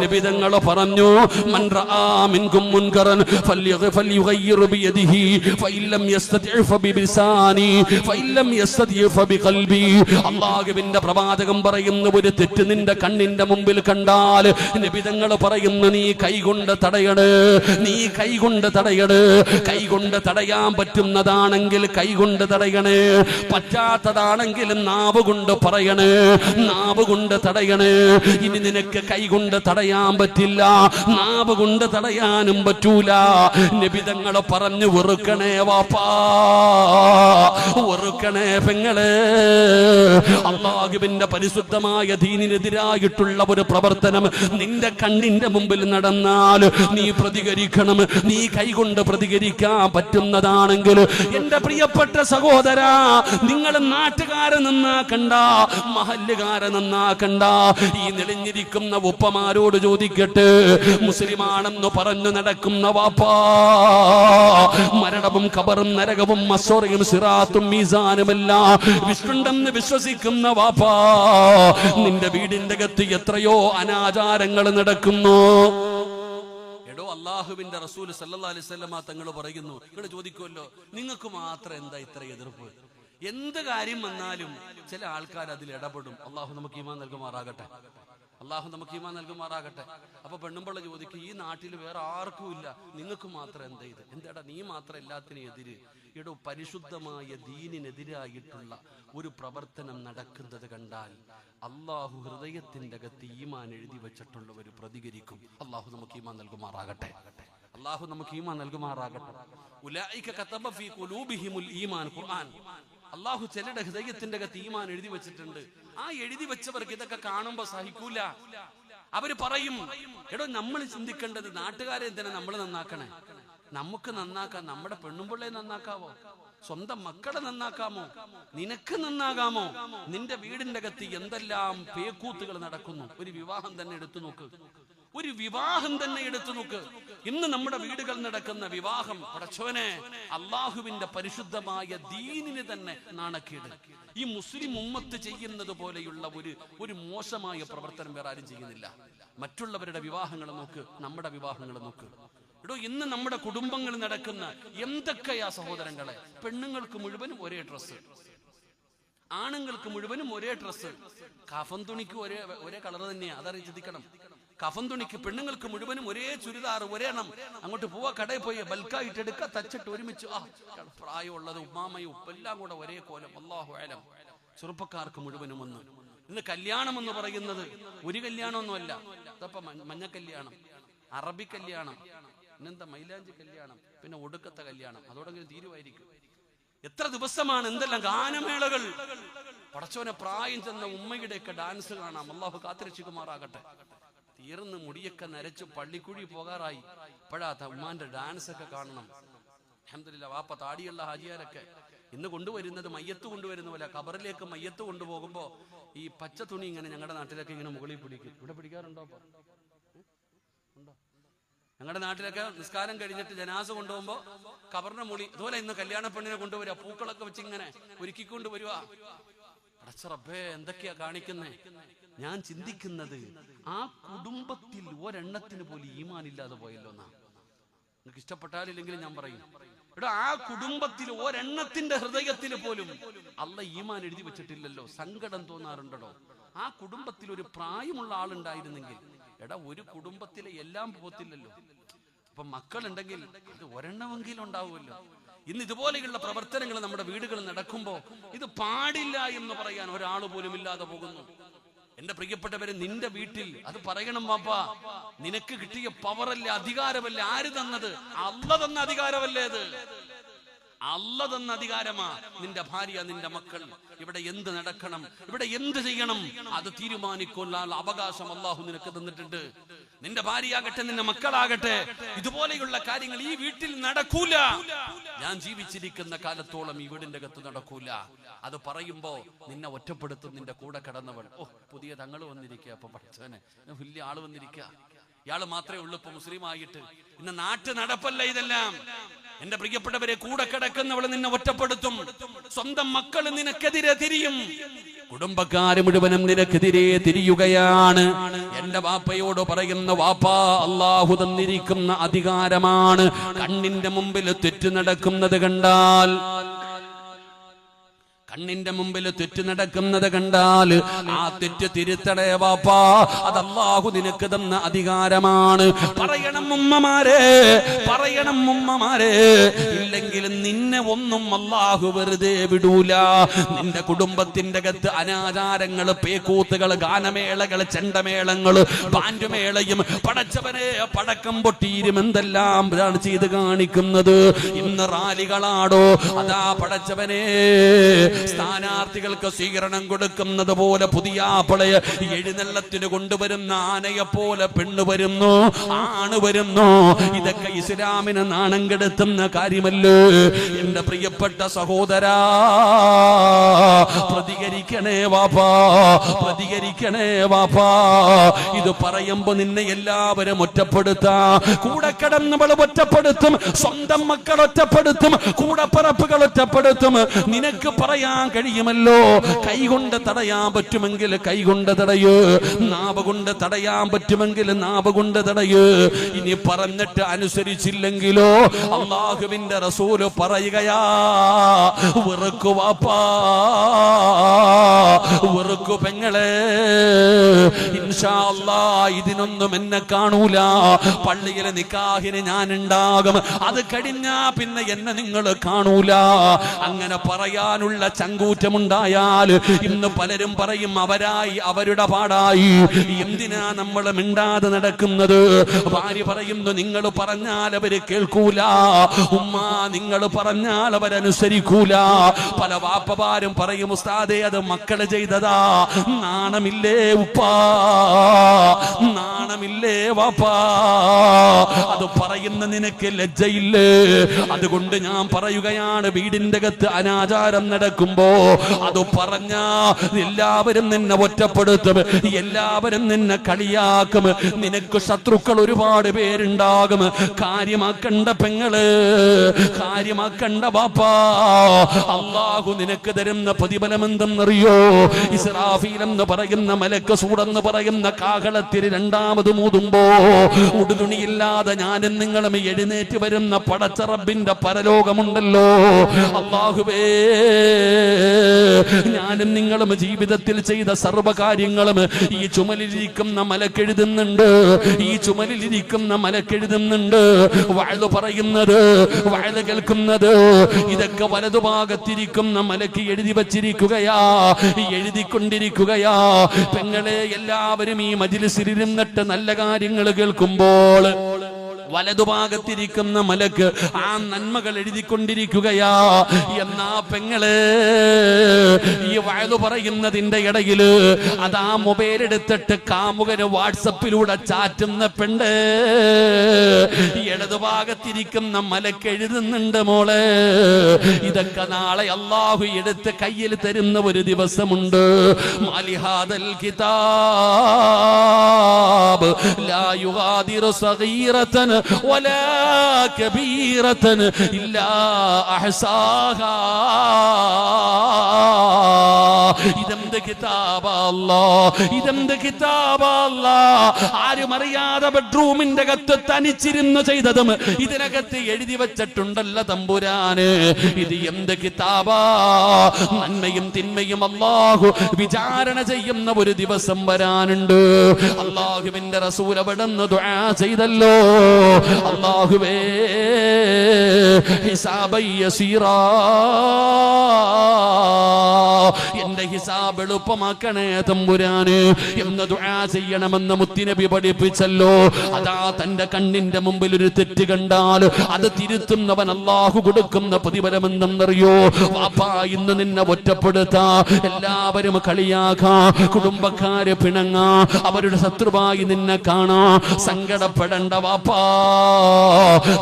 നബി തങ്ങൾ പറഞ്ഞു, മൻ റആ മിൻകും മുൻകറൻ ഫൽയുഗയ്യിർ ബിയദിഹി ഫഇൻ ലം യസ്തതി ബിലിസാനി ഫഇല്ലം യസ്തതി ഫബിഖൽബി. അല്ലാഹുവിന്റെ പ്രവാചകം പറയുന്ന ഒരു തെറ്റ് നിന്റെ കണ്ണിന്റെ മുമ്പിൽ കണ്ടാൽ നബി തങ്ങൾ പറയുന്നു നീ കൈകൊണ്ട് തടയണേ, നീ കൈകൊണ്ട് തടയണേ. കൈകൊണ്ട് തടയാൻ പറ്റുന്നതാണെങ്കിൽ കൈകൊണ്ട് തടയണേ, പറ്റാത്തതാണെങ്കിൽ നാവ് കൊണ്ട് പറയണേ, നാവ് കൊണ്ട് തടയണേ. ഇനി നിനക്ക് കൈകൊണ്ട് തടയാൻ പറ്റില്ല, നാവ് കൊണ്ട് തടയാനും പറ്റൂല. നബി തങ്ങൾ പറഞ്ഞു വെറുക്കണേ വാപ്പാ, വെറുക്കണേ പെങ്ങളെ. അല്ലാഹുവിന്റെ പരിശുദ്ധമായ ദീനിനെതിരായിട്ടുള്ള ഒരു പ്രവർത്തനം നിന്റെ കണ്ണിന്റെ മുമ്പിൽ നടന്നാൽ നീ പ്രതികരിക്കണം. നീ കൈകൊണ്ട് പ്രതികരിക്കാൻ പറ്റുന്നതാണെങ്കിൽ എന്റെ പ്രിയപ്പെട്ട സഹോദരാ, നിങ്ങൾ നാട്ടുകാരെ നന്നാക്കണ്ട, മഹല്ലുകാരെ നന്നാക്കണ്ട. ഈ നെളിഞ്ഞിരിക്കുന്ന ഉപ്പമാരോട് ചോദിക്കട്ടെ, മുസ്ലിമാണെന്ന് പറഞ്ഞു നടക്കുന്ന വാപ്പാ, മരണവും ഖബറും നരകവും മസ്വറയും സിറാത്തും മീസാനുമെല്ലാം വിഷ്ണുണ്ടെന്ന് വിശ്വസിക്കുന്ന വാപ്പാ, നിന്റെ വീടിന്റെ അകത്ത് എത്രയോ അനാചാരങ്ങൾ നടക്കുന്നു. എടോ, അല്ലാഹുവിന്റെ റസൂൽ സല്ലല്ലാഹു അലൈഹി വസല്ലമ തങ്ങൾ പറയുന്നു, നിങ്ങൾ ചോദിക്കുമല്ലോ നിങ്ങൾക്ക് മാത്രം എന്താ ഇത്ര എതിർപ്പ്? എന്ത് കാര്യം വന്നാലും ചില ആൾക്കാർ അതിൽ ഇടപെടും. അള്ളാഹു നമുക്ക് ഈമാൻ നൽകുമാറാകട്ടെ, അള്ളാഹു നമുക്ക് ഈമാൻ നൽകുമാറാകട്ടെ. അപ്പൊ പെണ്ണുമ്പോൾ ചോദിക്കും, ഈ നാട്ടിൽ വേറെ ആർക്കും ഇല്ല, നിങ്ങൾക്ക് മാത്രം എന്താ ഇത്? എന്താടാ നീ മാത്രം എല്ലാത്തിനും എതിര്? എടോ, പരിശുദ്ധമായ ദീനിനെതിരായിട്ടുള്ള ഒരു പ്രവർത്തനം നടക്കുന്നത് കണ്ടാൽ അള്ളാഹു ഹൃദയത്തിന്റെ അകത്ത് ഈമാൻ എഴുതി വെച്ചിട്ടുള്ളവർ പ്രതികരിക്കും. അള്ളാഹു നമുക്ക് ഈമാൻ നൽകുമാറാകട്ടെ, അള്ളാഹു നമുക്ക് ഈമാൻ നൽകുമാറാകട്ടെ. ഉലൈക കതബ ഫീ ഖുലൂബിഹിമുൽ ഈമാൻ. ഖുർആൻ അള്ളാഹു ചിലരുടെ ഹൃദയത്തിന്റെ അകത്ത് ഈമാൻ എഴുതി വെച്ചിട്ടുണ്ട്. ആ എഴുതി വെച്ചവർക്ക് ഇതൊക്കെ കാണുമ്പോ സഹിക്കൂല. അവര് പറയും, എടോ നമ്മൾ ചിന്തിക്കേണ്ടത് നാട്ടുകാരെ എന്തിനാ നമ്മൾ നന്നാക്കണേ? നമുക്ക് നന്നാക്കാം. നമ്മുടെ പെണ്ണുമ്പിള്ളയെ നന്നാക്കാവോ? സ്വന്തം മക്കളെ നന്നാക്കാമോ? നിനക്ക് നന്നാകാമോ? നിന്റെ വീടിന്റെ അകത്ത് എന്തെല്ലാം പേക്കൂത്തുകൾ നടക്കുന്നു. ഒരു വിവാഹം തന്നെ എടുത്തു നോക്ക്, ഒരു വിവാഹം തന്നെ എടുത്തു നോക്ക്. ഇന്ന് നമ്മുടെ വീടുകൾ നടക്കുന്ന വിവാഹം, പടച്ചോനെ, അള്ളാഹുവിന്റെ പരിശുദ്ധമായ ദീനിന് തന്നെ നാണക്കേട്. ഈ മുസ്ലിം ഉമ്മത്ത് ചെയ്യുന്നത് പോലെയുള്ള ഒരു മോശമായ പ്രവർത്തനം വേറെ ആരും ചെയ്യുന്നില്ല. മറ്റുള്ളവരുടെ വിവാഹങ്ങൾ നോക്ക്, നമ്മുടെ വിവാഹങ്ങൾ നോക്ക്. എടോ, ഇന്ന് നമ്മുടെ കുടുംബങ്ങൾ നടക്കുന്ന എന്തൊക്കെയാ സഹോദരങ്ങളെ? പെണ്ണുങ്ങൾക്ക് മുഴുവനും ഒരേ ഡ്രസ്സ്, ആണുങ്ങൾക്ക് മുഴുവനും ഒരേ ഡ്രസ്സ്, കഫൻ തുണിക്ക് ഒരേ കളർ തന്നെയാ. അതറിയി ചിന്തിക്കണം. കഫൻ തുണിക്ക് പെണ്ണുങ്ങൾക്ക് മുഴുവനും ഒരേ ചുരിദാർ, ഒരേ എണ്ണം. അങ്ങോട്ട് പോവാ, കടയിൽ പോയി ബൽക്കായിട്ട് എടുക്കുക, തച്ചിട്ട് ഒരുമിച്ച്. പ്രായമുള്ളത് ഉമ്മാമയും ഉപ്പെല്ലാം കൂടെ ഒരേ കോലം. അല്ലാഹു അലം. ചെറുപ്പക്കാർക്ക് മുഴുവനും ഒന്ന്. ഇന്ന് കല്യാണം എന്ന് പറയുന്നത് ഒരു കല്യാണമൊന്നുമല്ല. അതപ്പോ മഞ്ഞ കല്യാണം, അറബി കല്യാണം, പിന്നെന്താ മൈലാഞ്ചി കല്യാണം, പിന്നെ ഒടുക്കത്തെ കല്യാണം. അതോടെങ്കിലും തീരുമായിരിക്കും. എത്ര ദിവസമാണ്, എന്തെല്ലാം ഗാനമേളകൾ. പടച്ചോനെ, പ്രായം ചെന്ന ഉമ്മയുടെയൊക്കെ ഡാൻസ് കാണാം. അല്ലാഹു കാത്തിരക്ഷിക്കുമാറാകട്ടെ. തീർന്ന് മുടിയൊക്കെ നരച്ച് പള്ളിക്കുഴി പോകാറായി. അപ്പോഴാത്ത ഉമ്മാന്റെ ഡാൻസ് ഒക്കെ കാണണം. അൽഹംദുലില്ലാ, വാപ്പ താടിയുള്ള ഹാജിയാരൊക്കെ ഇന്ന് കൊണ്ടുവരുന്നത് മയ്യത്ത് കൊണ്ടുവരുന്ന പോലെ. ഖബറിലേക്ക് മയ്യത്ത് കൊണ്ടുപോകുമ്പോ ഈ പച്ച തുണി ഇങ്ങനെ ഞങ്ങളുടെ നാട്ടിലൊക്കെ ഇങ്ങനെ മുകളിൽ പിടിക്കും. ഇവിടെ പിടിക്കാറുണ്ടോ? ഉണ്ടോ? ഞങ്ങളുടെ നാട്ടിലൊക്കെ നിസ്കാരം കഴിഞ്ഞിട്ട് ജനാസ കൊണ്ടുപോകുമ്പോ ഖബറിന്റെ മുടി ഇതുപോലെ ഇന്ന് കല്യാണ പെണ്ണിനെ കൊണ്ടുവരിക, പൂക്കളൊക്കെ വെച്ച് ഇങ്ങനെ ഒരുക്കിക്കൊണ്ട് വരുവാ. അടച്ച റബ്ബേ, എന്തൊക്കെയാ കാണിക്കുന്നേ? ഞാൻ ചിന്തിക്കുന്നത്, ആ കുടുംബത്തിൽ ഒരെണ്ണത്തിന് പോലും ഈമാൻ ഇല്ലാതെ പോയല്ലോ എന്നാ. നിങ്ങൾക്ക് ഇഷ്ടപ്പെട്ടാലില്ലെങ്കിലും ഞാൻ പറയും, എടാ, ആ കുടുംബത്തിൽ ഒരെണ്ണത്തിന്റെ ഹൃദയത്തിൽ പോലും അല്ലാഹ് ഈമാൻ എഴുതി വെച്ചിട്ടില്ലല്ലോ. സങ്കടം തോന്നാറുണ്ടോ? ആ കുടുംബത്തിൽ ഒരു പ്രായമുള്ള ആളുണ്ടായിരുന്നെങ്കിൽ, എടാ, ഒരു കുടുംബത്തിലെ എല്ലാം പോകത്തില്ലല്ലോ. അപ്പൊ മക്കളുണ്ടെങ്കിൽ അത് ഒരെണ്ണമെങ്കിലും ഉണ്ടാവുമല്ലോ. ഇന്ന് ഇതുപോലെയുള്ള പ്രവർത്തനങ്ങൾ നമ്മുടെ വീടുകളിൽ നടക്കുമ്പോ ഇത് പാടില്ല എന്ന് പറയാൻ ഒരാൾ പോലും ഇല്ലാതെ പോകുന്നു. എന്റെ പ്രിയപ്പെട്ടവരെ, നിന്റെ വീട്ടിൽ അത് പറയണം വാപ്പാ. നിനക്ക് കിട്ടിയ പവറല്ലേ, അധികാരമല്ലേ? ആര് തന്നത്? അല്ലാഹ് തന്ന അധികാരമല്ലേ അത്? അല്ലാഹ് തന്ന അധികാരമാ. നിന്റെ ഭാര്യ, നിന്റെ മക്കൾ, ഇവിടെ എന്ത് നടക്കണം, ഇവിടെ എന്ത് ചെയ്യണം, അത് തീരുമാനിക്കൊള്ളാൻ അവകാശം അല്ലാഹു നിനക്ക് തന്നിട്ടുണ്ട്. നിന്റെ ഭാര്യയാകട്ടെ, നിന്റെ മക്കളാകട്ടെ, ഇതുപോലെയുള്ള കാര്യങ്ങൾ ഈ വീട്ടിൽ നടക്കൂല. ഞാൻ ജീവിച്ചിരിക്കുന്ന കാലത്തോളം ഈ വീടിന്റെ അകത്ത് നടക്കൂല. അത് പറയുമ്പോ നിന്നെ ഒറ്റപ്പെടുത്തും നിന്റെ കൂടെ കടന്നവൾ. ഓ, പുതിയ തങ്ങൾ വന്നിരിക്കുക, അപ്പൊ പഠിച്ചവനെ വലിയ ആള് വന്നിരിക്കുക, ഇയാള് മാത്രമേ ഉള്ളൂ ഇപ്പൊ മുസ്ലിം ആയിട്ട്. ഇന്ന് നാട്ടു നടപ്പല്ല ഇതെല്ലാം. എന്റെ പ്രിയപ്പെട്ടവരെ, കൂടെ കിടക്കുന്നവൾ നിന്നെ ഒറ്റപ്പെടുത്തും. സ്വന്തം മക്കൾ നിനക്കെതിരെ തിരിയും. കുടുംബക്കാര് മുഴുവനും നിനക്കെതിരെ തിരിയുകയാണ്. എന്റെ വാപ്പയോട് പറയുന്ന, വാപ്പാ, അല്ലാഹു തന്നിരിക്കുന്ന അധികാരമാണ്. കണ്ണിന്റെ മുമ്പിൽ തെറ്റ് നടക്കുന്നത് കണ്ടാൽ കണ്ണിന്റെ മുമ്പിൽ തെറ്റ് നടക്കുന്നത് കണ്ടാൽ ആ തെറ്റ് തിരുത്തടേ വാപ്പാ, അത് അല്ലാഹു നിനക്ക് തന്ന അധികാരമാണ്. പറയണം ഉമ്മമാരെ, പറയണം ഉമ്മമാരെ. ഇല്ലെങ്കിൽ നിന്നെ ഒന്നും അല്ലാഹു വെറുതെ വിടൂല. നിന്റെ കുടുംബത്തിന്റെ അകത്ത് അനാചാരങ്ങൾ, പേക്കൂത്തുകൾ, ഗാനമേളകൾ, ചെണ്ടമേളങ്ങൾ, ബാൻഡുമേളയും പടച്ചവനെ പടക്കം പൊട്ടിയിരും എന്തെല്ലാം ചെയ്ത് കാണിക്കുന്നത്. ഇന്ന് റാലികളാടോ, അതാ പടച്ചവനെ സ്ഥാനാർത്ഥികൾക്ക് സ്വീകരണം കൊടുക്കുന്നത് പോലെ പുതിയ ആപ്പിളയെ എഴുന്നള്ളത്തിന് കൊണ്ടുവരുന്ന ആനയെ പോലെ പെണ്ണ് വരുന്നു, ആണ് വരുന്നു. ഇതൊക്കെ ഇസ്ലാമിനെ നാണം കെടുത്തുന്ന കാര്യമല്ലോ. എന്റെ പ്രിയപ്പെട്ട സഹോദരാ, പ്രതികരിക്കണേ വാപ്പാ, പ്രതികരിക്കണേ വാപ്പാ. ഇത് പറയുമ്പോ നിന്നെ എല്ലാവരും ഒറ്റപ്പെടുത്താ. കൂടെ കിടന്നവൾ ഒറ്റപ്പെടുത്തും, സ്വന്തം മക്കൾ ഒറ്റപ്പെടുത്തും, കൂടപ്പറപ്പുകൾ ഒറ്റപ്പെടുത്തും. നിനക്ക് പറയാൻ കഴിയുമല്ലോ, കൈകൊണ്ട് തടയാൻ പറ്റുമെങ്കിൽ കൈകൊണ്ട് തടയൂ, നാവ് കൊണ്ട് തടയാൻ പറ്റുമെങ്കിൽ നാവ് കൊണ്ട് തടയൂ. ഇനി പറഞ്ഞിട്ട് അനുസരിച്ചില്ലെങ്കിലോ അല്ലാഹുവിന്റെ റസൂല് പറയുകയാ, വെറുക്കു വാപ്പാ, വെറുക്കു പെങ്ങളെ. ഇൻഷാ അല്ലാഹ് ഇതിനൊന്നും എന്നെ കാണൂല. പള്ളിയിലെ നിക്കാഹിന് ഞാൻ ഉണ്ടാകും, അത് കഴിഞ്ഞാ പിന്നെ എന്നെ നിങ്ങൾ കാണൂല. അങ്ങനെ പറയാനുള്ള ചങ്കൂറ്റമുണ്ടായാൽ ഇന്ന് പലരും പറയും അവരായി, അവരുടെ പാടായി. എന്തിനാ നമ്മൾ മിണ്ടാതെ നടക്കുന്നത്? ഭാര്യ പറയുന്നു നിങ്ങൾ പറഞ്ഞാൽ അവര് കേൾക്കൂല, ഉമ്മ നിങ്ങൾ പറഞ്ഞാൽ അവരനുസരിക്കൂല. പല വാപ്പമാരും പറയും ഉസ്താദേ അത് മക്കള് ചെയ്തതാ. നാണമില്ലേ ഉപ്പാ, നാണമില്ലേ വാപ്പാ? അത് പറയുന്ന നിനക്ക് ലജ്ജയില്ലേ? അതുകൊണ്ട് ഞാൻ പറയുകയാണ്, വീടിന്റെ അകത്ത് അനാചാരം നടക്കുമ്പോ അത് പറഞ്ഞ എല്ലാവരും നിന്നെ ഒറ്റപ്പെടുത്തും, എല്ലാവരും നിന്നെ കളിയാക്കും. നിനക്ക് ശത്രുക്കൾ ഒരുപാട് പേരുണ്ടാകും. കാര്യമാക്കണ്ട പെങ്ങള്, കാര്യമാക്കണ്ട വാപ്പാ. അല്ലാഹു നിനക്ക് തരുന്ന പ്രതിഫലം എന്തെന്നറിയോ? ഇസ്രാഫീൽ എന്ന് പറയുന്ന മലക്ക് സൂടെന്ന് പറയുന്ന കാഹളത്തിൽ രണ്ടാമത് മൂതുമ്പോ ഉടുതുണിയില്ലാതെ ഞാനും നിങ്ങളും എഴുന്നേറ്റ് വരുന്ന പടച്ച റബ്ബിന്റെ പരലോകമുണ്ടല്ലോ. അല്ലാഹുവേ, ഞാനും നിങ്ങളും ജീവിതത്തിൽ ചെയ്ത സർവ്വകാര്യങ്ങളും ഈ ചുമലിലിരിക്കുന്ന മലക്കെഴുതുന്നുണ്ട്, ഈ ചുമലിലിരിക്കുന്ന മലക്കെഴുതുന്നുണ്ട്. വഅദ് പറയുന്നത്, വഅദ് കേൾക്കുന്നത്, ഇതൊക്കെ വലതുഭാഗത്തിരിക്കുന്ന മലക്ക് എഴുതി വച്ചിരിക്കുകയാ, എഴുതിക്കൊണ്ടിരിക്കുകയാ. പെങ്ങളെ, എല്ലാവരും ഈ മജ്‌ലിസിൽ ഇരുന്നിട്ട് നല്ല കാര്യങ്ങൾ കേൾക്കുമ്പോൾ വലതുഭാഗത്തിരിക്കുന്ന മലക്ക് ആ നന്മകൾ എഴുതിക്കൊണ്ടിരിക്കുകയാ. എന്നാ പെങ്ങളെ, ഈ വഅദ് പറയുന്നതിന്റെ ഇടയില് അതാ മൊബൈൽ എടുത്തിട്ട് കാമുകന് വാട്സപ്പിലൂടെ ചാറ്റുന്ന പെണ്ണ് ഇടതുഭാഗത്തിരിക്കുന്ന മലക്ക് എഴുതുന്നുണ്ട്, മോളെ ഇതൊക്കെ നാളെ അല്ലാഹു എടുത്ത് കയ്യിൽ തരുന്ന ഒരു ദിവസമുണ്ട്. മാലിഹാദൽ കിതാബ് ലാ യുഗാദിറു സഗീറതൻ ولا كبيرة إلا أحصاها. ഇതെന്ത് കിതാബല്ലാ, ഇതെന്ത് കിതാബല്ലാ. ആരും അറിയാതെ ബെഡ്റൂമിന്റെ അകത്ത് തനിച്ചിരുന്ന് ചെയ്തതും ഇതിനകത്ത് എഴുതി വെച്ചിട്ടുണ്ടല്ലോ തമ്പുരാന്. ഇത് എന്ത് കിതാബാ? നന്മയും തിന്മയും അല്ലാഹു വിചാരണ ചെയ്യുന്ന ഒരു ദിവസം വരാനുണ്ട്. അല്ലാഹുവിന്റെ റസൂൽ അവിടുന്ന് ദുആ ചെയ്തല്ലോ, അല്ലാഹുവേ ഹിസാബൻ യസീറാ, എന്റെ ഹിസാബ് എളുപ്പമാക്കണേ തമ്പുരാന് എന്ന് ദുആ ചെയ്യണമെന്ന് മുത്തുനബി പഠിപ്പിച്ചല്ലോ. അതാ തന്റെ കണ്ണിന്റെ മുമ്പിൽ ഒരു തെറ്റ് കണ്ടാൽ അത് തിരുത്തുന്നവൻ അല്ലാഹു കൊടുക്കുന്ന പ്രതിഫലം എന്തെന്നറിയോ? വാപ്പാ, ഇന്ന് നിന്നെ ഒറ്റപ്പെടുത്താ, എല്ലാവരും കളിയാക്കാ, കുടുംബക്കാര് പിണങ്ങാ, അവരുടെ ശത്രുവായി നിന്നെ കാണാ. സങ്കടപ്പെടണ്ട വാപ്പാ.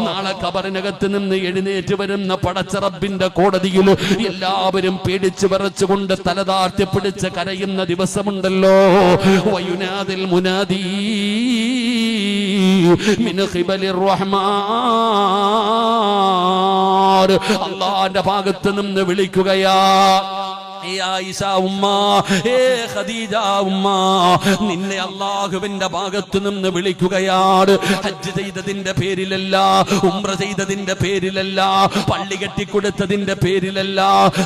നാളെ ഖബറിനകത്ത് നിന്ന് എഴുന്നേറ്റ് വരുന്ന പടച്ച റബ്ബിന്റെ കോടതിയിൽ എല്ലാവരും പേടിച്ചു വിറച്ചുകൊണ്ട് തലതാഴ്ത്തി പിടിച്ച് കരയുന്ന ദിവസമുണ്ടല്ലോ. വയുനാദിൽ മുനാദി മിൻ ഖിബലിർ റഹ്മാൻ, അല്ലാഹുവിന്റെ ഭാഗത്ത് നിന്ന് വിളിക്കുകയാ. ആയിഷ ഉമ്മ, ഖദീജ ഉമ്മ, നിന്നെ അല്ലാഹുവിന്റെ ഭാഗത്തു നിന്ന് വിളിക്കുകയാണ്. ഹജ്ജ് ചെയ്തതിന്റെ പേരിലല്ല, ഉംറ ചെയ്തതിന്റെ പേരിലല്ല, പള്ളി കെട്ടിക്കൊടുത്തതിന്റെ പേരിലല്ല,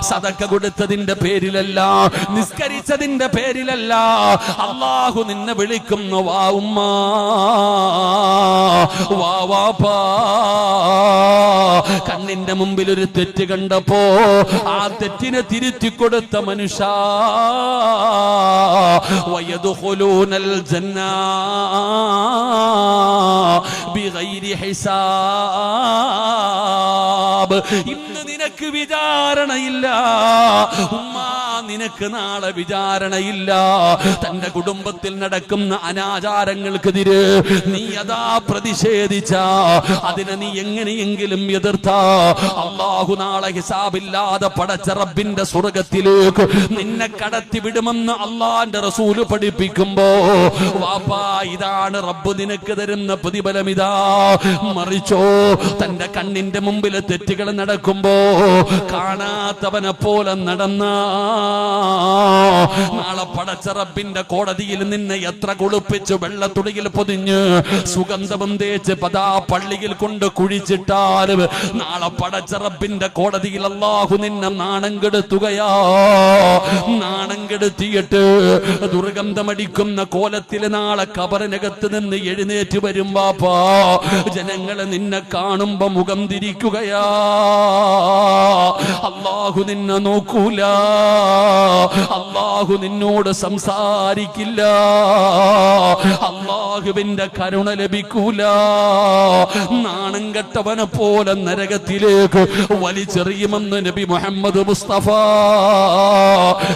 സദക്ക കൊടുത്തതിന്റെ പേരിലല്ല, നിസ്കരിച്ചതിന്റെ പേരിലല്ല. അല്ലാഹു നിന്നെ വിളിക്കുന്നു. വാ ഉമ്മ, വാ വാപ്പാ. കണ്ണിന്റെ മുമ്പിൽ ഒരു തെറ്റ് കണ്ടപ്പോ ആ തെറ്റിനെ തിരുത്തി കൊടുത്ത മനുഷ്യ, വയദ്ഖുലൂനൽ ജന്ന ബിഗൈരി ഹിസാബ്. ഇന്ന് നിനക്ക് വിചാരണയില്ല ഉമ്മ, നിനക്ക് നാളെ വിചാരണയില്ല. തന്റെ കുടുംബത്തിൽ നടക്കുന്ന അനാചാരങ്ങൾക്കെതിരെ നീ അതാ പ്രതിഷേധിച്ച, അതിനെ നീ എങ്ങനെയെങ്കിലും എതിർത്ത, അല്ലാഹു നാളെ ഹിസാബില്ലാതെ പടച്ച റബ്ബിന്റെ സ്വർഗത്തിലേക്ക് നിന്നെ കടത്തി വിടുമെന്ന് അള്ളാന്റെ റസൂല് പഠിപ്പിക്കുമ്പോ, വാപ്പാ ഇതാണ് റബ്ബ് നിനക്ക് തരുന്ന പ്രതിഫലം. ഇതാ മറിച്ചോ, തന്റെ കണ്ണിന്റെ മുമ്പിൽ തെറ്റുകൾ നടക്കുമ്പോ കാണാത്തവനെ പോലെ നടന്ന നാളെ പടച്ച റബ്ബിന്റെ കോടതിയിൽ നിന്നെ എത്ര കുളിപ്പിച്ച് വെള്ളത്തുടിയിൽ പൊതിഞ്ഞ് സുഗന്ധവും തേച്ച് പതാ പള്ളിയിൽ കൊണ്ട് കുഴിച്ചിട്ടാലും നാളെ പടച്ച റബ്ബിന്റെ കോടതിയിൽ അല്ലാഹു നിന്നെ നാണം കെടുത്തുകയാ. നാണം കെടുത്തിയിട്ട് ദുർഗന്ധമടിക്കുന്ന കോലത്തിൽ നാളെ കബറിനകത്ത് നിന്ന് എഴുന്നേറ്റ് വരും വാപ്പാ. ജനങ്ങളെ നിന്നെ കാണുമ്പോ മുഖം തിരിക്കുകയാ. അല്ലാഹു നിന്നെ നോക്കൂല, അല്ലാഹു നിന്നോട് സംസാരിക്കില്ല, അല്ലാഹുവിന്റെ കരുണ ലഭിക്കൂല. നാണം കെട്ടവനെ പോലെ നരകത്തിലേക്ക് വലിച്ചെറിയുമെന്ന് നബി മുഹമ്മദ് മുസ്തഫ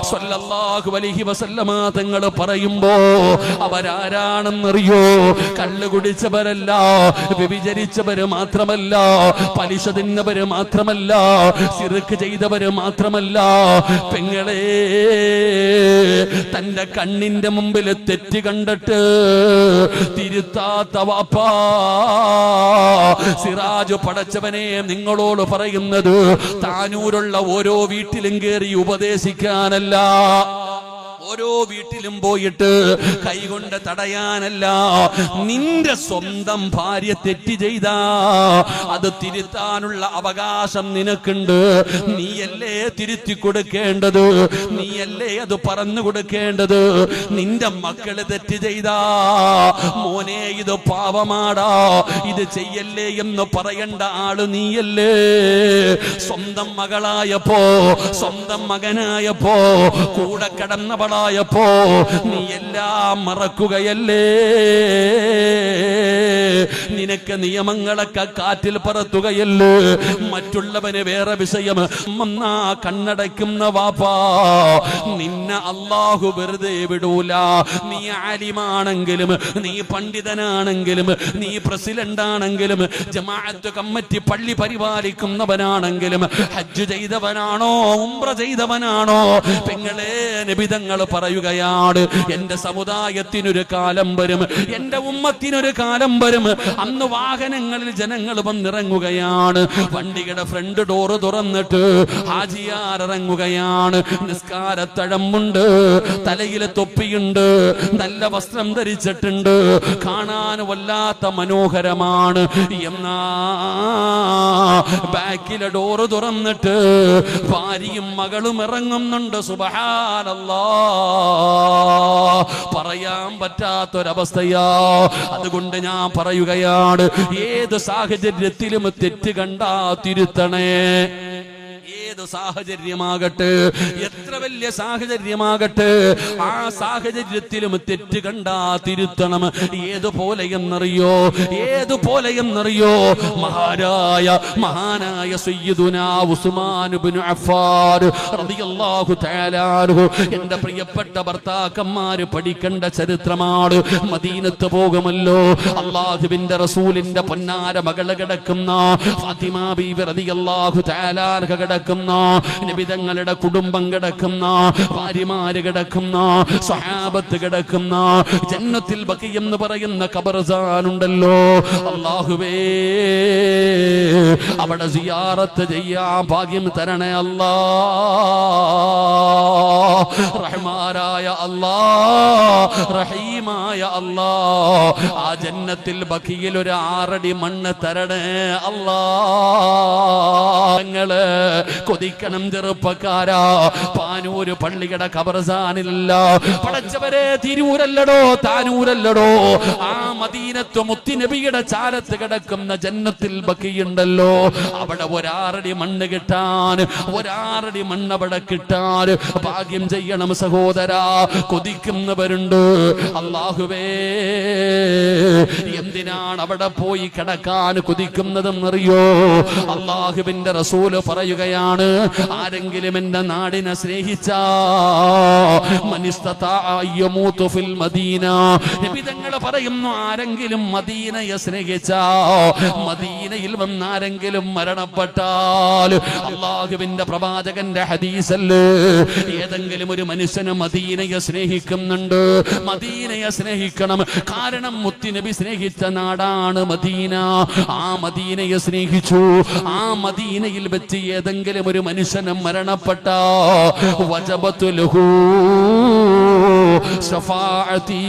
സ്വല്ലല്ലാഹു അലൈഹി വസല്ലമ തങ്ങൾ പറയുമ്പോ അവരാരാണെന്നറിയോ? കള്ള് കുടിച്ചവരല്ല, വ്യഭിചരിച്ചവര് മാത്രമല്ല, പലിശ തിന്നവര് മാത്രമല്ല, ശിർക്ക് ചെയ്തവര് മാത്രമല്ല. പെങ്ങളെ, തന്റെ കണ്ണിന്റെ മുമ്പിൽ തെറ്റ് കണ്ടിട്ട് തിരുത്താത്ത വാപ്പാ, സിറാജ് പടച്ചവനെ നിങ്ങളോട് പറയുന്നത് താനൂരുള്ള ഓരോ വീട്ടിലും കയറി ഉപദേശിക്കാനല്ല, ഓരോ വീട്ടിലും പോയിട്ട് കൈകൊണ്ട് തടയാനല്ല. നിന്റെ സ്വന്തം ഭാര്യ തെറ്റ് ചെയ്താ അത് തിരുത്താനുള്ള അവകാശം നിനക്കുണ്ട്. നീയല്ലേ തിരുത്തി കൊടുക്കേണ്ടത്, നീയല്ലേ അത് പറഞ്ഞു കൊടുക്കേണ്ടത്. നിന്റെ മക്കള് തെറ്റ് ചെയ്താ മോനെ ഇത് പാവമാടാ, ഇത് ചെയ്യല്ലേ എന്ന് പറയേണ്ട ആള് നീയല്ലേ. സ്വന്തം മകളായപ്പോ, സ്വന്തം മകനായപ്പോ, കൂടെ കടന്നവളാ യപ്പോ നീ എല്ലാം മറക്കുകയല്ലേ. നിനക്ക് നിയമങ്ങളൊക്കെ കാറ്റിൽ പറത്തുകയല്ലേ. മറ്റുള്ളവന് വേറെ വിഷയം. കണ്ണടയ്ക്കുന്ന വാപ്പാ, നിന്നെ അല്ലാഹു വെറുതെ വിടൂല. നീ ആലിമാണെങ്കിലും, നീ പണ്ഡിതനാണെങ്കിലും, നീ പ്രസിഡന്റ് ആണെങ്കിലും, ജമാഅത്ത് കമ്മിറ്റി പള്ളി പരിപാലിക്കുന്നവനാണെങ്കിലും, ഹജ്ജ് ചെയ്തവനാണോ ഉംറ ചെയ്തവനാണോ, പെങ്ങളെ നബിതങ്ങൾ പറയുകയാണ്, എന്റെ സമുദായത്തിനൊരു കാലം വരും, എന്റെ ഉമ്മത്തിനൊരു കാലം വരും, അന്ന് വാഹനങ്ങളിൽ ജനങ്ങൾ വന്നിറങ്ങുകയാണ്. വണ്ടിയുടെ ഫ്രണ്ട് ഡോറ് തുറന്നിട്ട് ഹാജിയാർ ഇറങ്ങുകയാണ്. നിസ്കാരത്തഴമ്പുണ്ട്, തലയിലെ തൊപ്പിയുണ്ട്, നല്ല വസ്ത്രം ധരിച്ചിട്ടുണ്ട്, കാണാൻ വല്ലാത്ത മനോഹരമാണ്. എന്നാ ബാക്കിലെ ഡോറ് തുറന്നിട്ട് ഭാര്യയും മകളും ഇറങ്ങുന്നുണ്ട്. സുബ്ഹാനല്ലാഹ്, പറയാൻ പറ്റാത്തൊരവസ്ഥയാ. അതുകൊണ്ട് ഞാൻ പറയുകയാണ്, ഏത് സാഹചര്യത്തിലും തെറ്റ് കണ്ടാ തിരുത്തണേ. ഏത് സാഹചര്യമാകട്ടെ, എത്ര വലിയ സാഹചര്യമാകട്ടെ, ആ സാഹചര്യത്തിലും തെറ്റ് കണ്ടാ തിരുത്തണം. ഏതുപോലെയെന്നറിയോ? ഏതുപോലെയെന്നറിയോ? മഹാനായ സയ്യിദുനാ ഉസ്മാൻ ഇബ്നു അഫ്ഫാൻ റളിയല്ലാഹു തആല അൻഹു, എന്റെ പ്രിയപ്പെട്ട ഭർത്താക്കന്മാര് പഠിക്കേണ്ട ചരിത്രമാണ്. മദീനത്ത് പോകുമല്ലോ, അല്ലാഹുവിന്റെ റസൂലിന്റെ പൊന്നാര മകള് കിടക്കുന്ന ഫാത്തിമ ബീവി റളിയല്ലാഹു തആല അൻഹ കിടക്കുന്ന കിടക്കുന്ന, നബി തങ്ങളുടെ കുടുംബം കിടക്കുന്ന, ഭാര്യമാര് കിടക്കുന്ന, സ്വഹാബത്ത് കിടക്കുന്ന ജന്നത്തിൽ ബഖി എന്ന് പറയുന്ന ഖബർസ്ഥാനുണ്ടല്ലോ, അല്ലാഹുവേ അവിടെ സിയാറത്ത് ചെയ്യാൻ ഭാഗ്യം തരണേ അല്ലാ. റഹ്മാനായ അല്ലാ, റഹീമായ അല്ലാ, ആ ജന്നത്തിൽ ബഖിയിൽ ഒരു 6 അടി മണ്ണ് തരണേ അല്ലാ. ഞങ്ങള് കൊതിക്കണം ചെറുപ്പക്കാരാ, പാനൂര് പള്ളിയുടെ ഖബർസ്ഥാനിലല്ല പടച്ചവരെ, തിരൂരല്ലടോ, താനൂരല്ലടോ, ആ മദീനത്ത് മുത്തുനബിയുടെ ചാരത്ത് കിടക്കുന്ന ജന്നത്തിൽ ബഖിയുണ്ടല്ലോ, അവിടെ 6 അടി മണ്ണ് കിട്ടാൻ, 6 അടി മണ്ണ് അവിടെ കിട്ടാൻ ഭാഗ്യം ചെയ്യണം സഹോദരാ. കൊതിക്കുന്നവരുണ്ട്. അല്ലാഹുവേ, എന്തിനാണ് അവിടെ പോയി കിടക്കാൻ കൊതിക്കുന്നതെന്നറിയോ? അല്ലാഹുവിന്റെ റസൂല് പറയുകയാണ്, ആരെങ്കിലും എന്റെ നാടിനെ സ്നേഹിച്ചാ ഫിൽ മദീന, നബി തങ്ങൾ പറയുന്നു, ആരെങ്കിലും മദീനയെ സ്നേഹിച്ചാ, മദീനയിൽ വന്നാരെങ്കിലും മരണപ്പെട്ടാൽ, അല്ലാഹുവിന്റെ പ്രവാചകന്റെ ഹദീസല്ലേ, ഏതെങ്കിലും ഒരു മനുഷ്യന് മദീനയെ സ്നേഹിക്കുന്നുണ്ട്, മദീനയെ സ്നേഹിക്കണം. കാരണം മുത്തുനബി സ്നേഹിച്ച നാടാണ് മദീന. ആ മദീനയെ സ്നേഹിച്ചു. ആ മദീനയിൽ വെച്ച് ഏതെങ്കിലും ഒരു മനുഷ്യന് മരണപ്പെട്ട, വജബത്തു ലഹു ശഫാഅതി,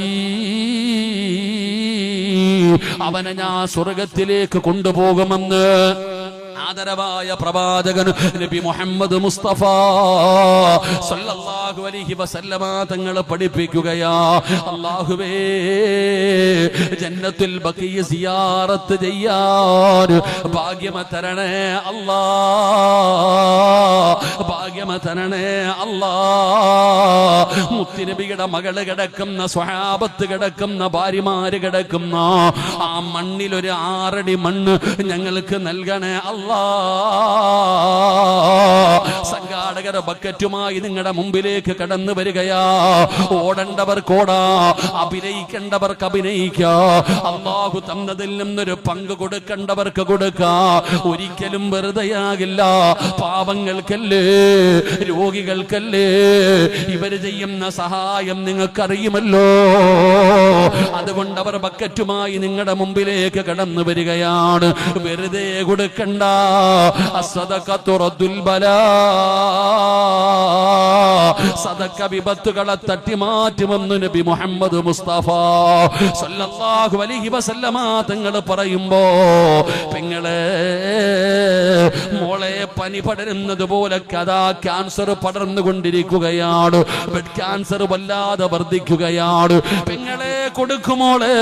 അവനെ ഞാൻ സ്വർഗത്തിലേക്ക് കൊണ്ടുപോകുമെന്ന് ആദരവായ പ്രവാചകൻ നബി മുഹമ്മദ് മുസ്തഫ സല്ലല്ലാഹു അലൈഹി വസല്ലമ തങ്ങൾ പഠിപ്പിക്കുകയാ. അല്ലാഹുവേ, ജന്നത്തുൽ ബഖി സിയാറത്ത് ചെയ്യാൻ ഭാഗ്യം തരണേ അല്ലാ, ഭാഗ്യം തരണേ അല്ലാ. മുത്തുനബിയുടെ മകള് കിടക്കുന്ന, സ്വഹാബത്ത് കിടക്കുന്ന, ഭാര്യമാര് കിടക്കുന്ന ആ മണ്ണിൽ ഒരു 6 അടി മണ്ണ് ഞങ്ങൾക്ക് നൽകണേ അല്ലാ. സംഘാടകർ ബക്കറ്റുമായി നിങ്ങളുടെ മുമ്പിലേക്ക് കടന്നു വരികയാ. ഓടേണ്ടവർക്ക് ഓടാ, അഭിനയിക്കേണ്ടവർക്ക് അഭിനയിക്കാ. അല്ലാഹു തന്നതിൽ നിന്നൊരു പങ്ക് കൊടുക്കേണ്ടവർക്ക് കൊടുക്കാ. ഒരിക്കലും വെറുതെയാകില്ല. പാവങ്ങൾക്കല്ലേ, രോഗികൾക്കല്ലേ ഇവര് ചെയ്യുന്ന സഹായം നിങ്ങൾക്കറിയുമല്ലോ. അതുകൊണ്ട് അവർ ബക്കറ്റുമായി നിങ്ങളുടെ മുമ്പിലേക്ക് കടന്നു വരികയാണ്. വെറുതെ കൊടുക്കണ്ട. അസ്സദഖത്തു റദ്ദുൽ ബലാ, സദഖ വിപത്തുകളെ തട്ടിമാറ്റുമെന്ന് നബി മുഹമ്മദ് മുസ്തഫ സല്ലല്ലാഹു അലൈഹി വസല്ലമ തങ്ങൾ പറയുമ്പോ, പെങ്ങളെ മോളെ, പനി പടരുന്നത് പോലെ കഥാ ക്യാൻസർ പടർന്നുകൊണ്ടിരിക്കുകയാണ്. ബ്ലഡ് ക്യാൻസർ വല്ലാതെ വർദ്ധിക്കുകയാണ്. പെങ്ങളെ കൊടുക്കുമോള്,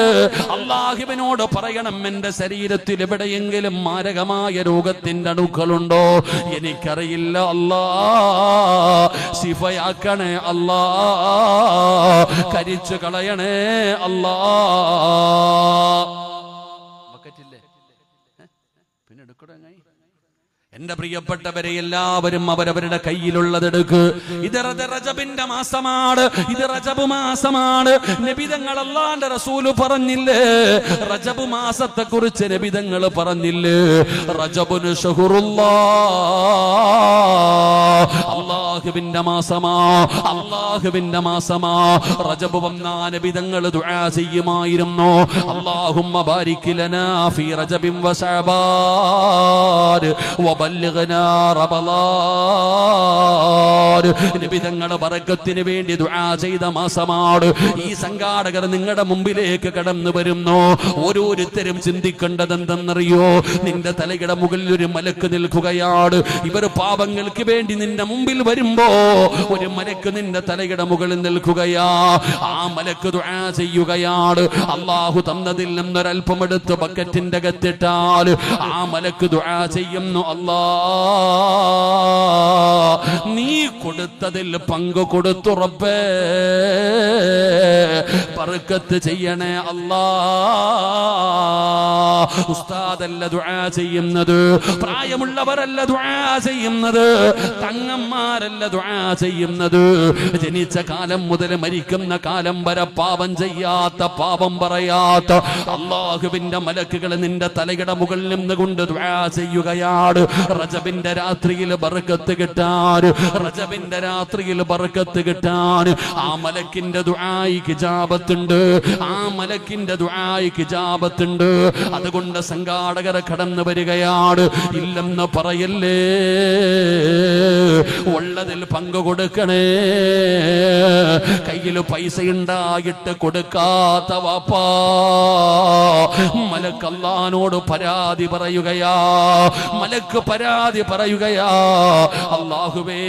അല്ലാഹുവിനോട് പറയണം, എന്റെ ശരീരത്തിൽ എവിടെയെങ്കിലും മാരകമായ രോഗത്തിന്റെ അണുക്കളുണ്ടോ എനിക്കറിയില്ല അല്ലാ, ശിഫയാക്കണേ അല്ലാ, കരിച്ചു കളയണേ അല്ലാ. ബക്കറ്റില്ലേ? പിന്നെ എടുക്കട. എന്റെ പ്രിയപ്പെട്ടവരെ, എല്ലാവരും അവരവരുടെ കയ്യിലുള്ളതെടുക്ക്. ഇത് റജബിന്റെ മാസമാണ്, ഇത് റജബ് മാസമാണ്. നബിതങ്ങൾ അല്ലാഹുവിന്റെ റസൂല് പറഞ്ഞില്ലേ, റജബ് മാസത്തെ കുറിച്ച് നബിതങ്ങൾ പറഞ്ഞില്ലേ, റജബുൻ ശഹറുല്ലാഹ്, അല്ലാഹുവിന്റെ മാസമാ, അല്ലാഹുവിന്റെ മാസമാ. റജബ് വന്നാ നബിതങ്ങൾ ദുആ ചെയ്യുമായിരുന്നു, അല്ലാഹുമ്മ ബാരിക് ലനാ ഫീ റജബിൻ വ ശഅബാൻ വബല്ലിഗ്നാ റമളാൻ. നബി തങ്ങളുടെ ബറക്കത്തിന് വേണ്ടി ദുആ ചെയ്ത മാസമാണ്. ഈ സംഘാടകർ നിങ്ങളുടെ മുമ്പിലേക്ക് കടന്നു വരുന്നു. ഓരോരുത്തരും ചിന്തിക്കേണ്ടത് എന്തെന്നറിയോ? നിന്റെ തലയുടെ മുകളിൽ ഒരു മലക്ക് നിൽക്കുകയാണ്. ഇവർ പാപങ്ങൾക്ക് വേണ്ടി നിന്റെ മുമ്പിൽ വരുമ്പോ ഒരു മലക്ക് നിന്റെ തലയുടെ മുകളിൽ നിൽക്കുകയാ. ആ മലക്ക് ദുആ ചെയ്യുകയാണ്. അല്ലാഹു തന്നതിൽ നിന്നൊരൽപ്പം എടുത്ത് ബക്കറ്റിന്റെ അകത്തിട്ടാൽ ആ മലക്ക് ദുആ ചെയ്യുന്നു, അല്ലാ, നീ കൊടുത്തതിൽ പങ്ക് കൊടുത്തു റബ്ബേ, ബർക്കത്ത് ചെയ്യണേ അല്ലാ. ഉസ്താദല്ല ദുആ ചെയ്യുന്നത്, പ്രായമുള്ളവരല്ല ദുആ ചെയ്യുന്നത്, തങ്ങന്മാരല്ല കാലമല്ല ദുആ ചെയ്യുന്നത്. ജനിച്ച കാലം മുതൽ മരിക്കുന്ന കാലം വരെ പാപം ചെയ്യാത്ത, പാപം പറയാത്ത അല്ലാഹുവിന്റെ മലക്കുകൾ നിന്റെ തലയുടെ മുകളിൽ നിന്നുകൊണ്ട് ദുആ ചെയ്യുകയാണ്. റജബിന്റെ രാത്രിയിൽ ബർക്കത്ത് കിട്ടാൻ, റജബിന്റെ രാത്രിയിൽ ബർക്കത്ത് കിട്ടാൻ ആ മലക്കിന്റെ ദുആയിക്ക് ഇജാബത്തുണ്ട്, ആ മലക്കിന്റെ ദുആയിക്ക് ഇജാബത്തുണ്ട്. അതുകൊണ്ട് സംഘാടകർ കടന്നു വരികയാണ്. ഇല്ലെന്ന് പറയല്ലേ, ഉള്ളതിൽ പങ്കു കൊടുക്കണേ. കയ്യിൽ പൈസ ഉണ്ടായിട്ട് കൊടുക്കാത്ത വാപ്പാ, മലക്ക് അല്ലാഹുവോട് പരാതി പറയുകയാ, മലക്ക് പരാതി പറയുകയാ. അല്ലാഹുവേ,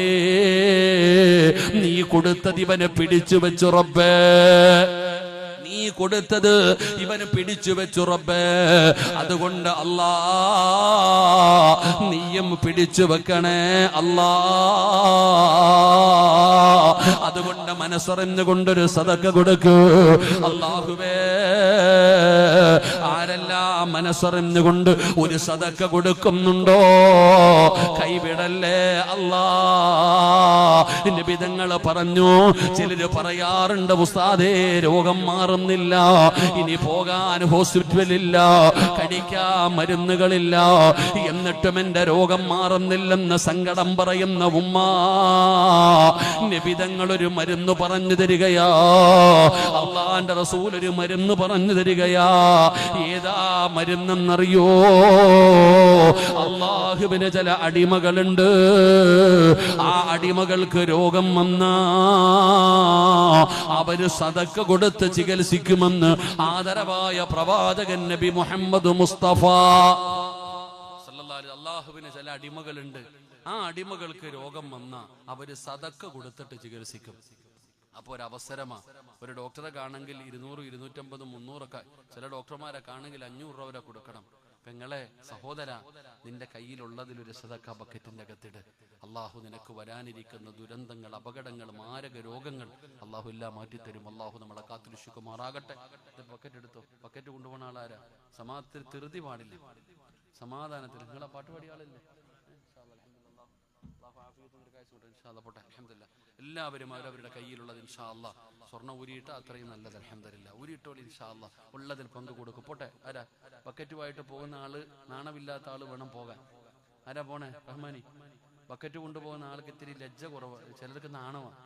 നീ കൊടുത്തത് ഇവനെ പിടിച്ചു വെച്ചു റബ്ബേ, നീ കൊടുത്തത് ഇവന് പിടിച്ചു വെച്ചു റബ്ബേ. അതുകൊണ്ട് അല്ലാ, നീയും പിടിച്ചു വെക്കണേ അല്ലാ. അതുകൊണ്ട് മനസ്സറിഞ്ഞുകൊണ്ടൊരു സദഖ കൊടുക്കൂ അല്ലാഹുവേ. ആരെല്ലാം മനസ്സറിഞ്ഞുകൊണ്ട് ഒരു സദഖ കൊടുക്കുന്നുണ്ടോ കൈവിടല്ലേ അല്ലാ. നബി തങ്ങൾ പറഞ്ഞു, ചിലര് പറയാറുണ്ട് ഉസ്താദേ രോഗം മാറുന്നില്ല, ഇനി പോകാൻ ഹോസ്പിറ്റലില്ല, കഴിക്കാൻ മരുന്നുകളില്ല, എന്നിട്ടും എന്റെ രോഗം മാറുന്നില്ലെന്ന് സങ്കടം പറയുന്ന ഉമ്മ, നബി തങ്ങൾ ഒരു മരുന്ന് പറഞ്ഞു തരികയാ, അല്ലാഹുവിന്റെ റസൂൽ ഒരു മരുന്ന് പറഞ്ഞു തരികയാ. ഏതാ മരുന്നെന്നറിയോ? അല്ലാഹുവിന് ചില അടിമകളുണ്ട്, ആ അടിമകൾക്ക് രോഗം വന്നാ അവര് സദഖ കൊടുത്ത് ചികിത്സിക്കുമെന്ന് ആദരവായ പ്രവാചകൻ നബി മുഹമ്മദ് മുസ്തഫ സല്ലല്ലാഹു അലൈഹി. അല്ലാഹുവിന് ചില അടിമകളുണ്ട്, ആ അടിമകൾക്ക് രോഗം വന്ന അവര് സദഖ കൊടുത്തിട്ട് ചികിത്സിക്കും. അപ്പൊ ഒരു അവസരമാ, ഒരു ഡോക്ടറെ കാണെങ്കിൽ 200, 250, 300 ചില ഡോക്ടർമാരെ കാണെങ്കിൽ 500 രൂപ വരെ കൊടുക്കണം. പെങ്ങളെ, സഹോദര, നിന്റെ കയ്യിലുള്ളതിലൊരു സദഖ ബക്കറ്റിന്റെ അകത്തിട്. അള്ളാഹു നിനക്ക് വരാനിരിക്കുന്ന ദുരന്തങ്ങൾ, അപകടങ്ങൾ, മാരക രോഗങ്ങൾ അള്ളാഹു എല്ലാം മാറ്റിത്തരും. അള്ളാഹു നമ്മളെ കാത്തുരക്ഷിക്കുമാറാകട്ടെ. ബക്കറ്റ് എടുത്തോ, ബക്കറ്റ് കൊണ്ടുപോകുന്ന ആളാരാ? സമാധാനത്തിൽ ധൃതി പാടില്ല, സമാധാനത്തിൽ. നിങ്ങളെ പാട്ട് പാടിയ ആളല്ലേ? പോട്ടെ, അൽഹംദുലില്ലാ. എല്ലാവരും അവരവരുടെ കയ്യിലുള്ളത് ഇൻഷാ അല്ലാഹ് സ്വർണ്ണം ഊരിയിട്ട് അത്രയും നല്ലത്. അൽഹംദുലില്ലാ, ഊരിയിട്ടോളി ഇൻഷാ അല്ലാഹ്. ഉള്ളതിൽ പങ്ക് കൊടുക്കും. പോട്ടെ, ആരാ ബക്കറ്റുമായിട്ട് പോകുന്ന ആള്? നാണമില്ലാത്ത ആള് വേണം പോകാൻ. ആരാ പോണേ? റഹ്മാനി. ബക്കറ്റ് കൊണ്ടുപോകുന്ന ആൾക്ക് ഇത്തിരി ലജ്ജ കുറവ്, ചിലർക്ക് നാണമാണ്.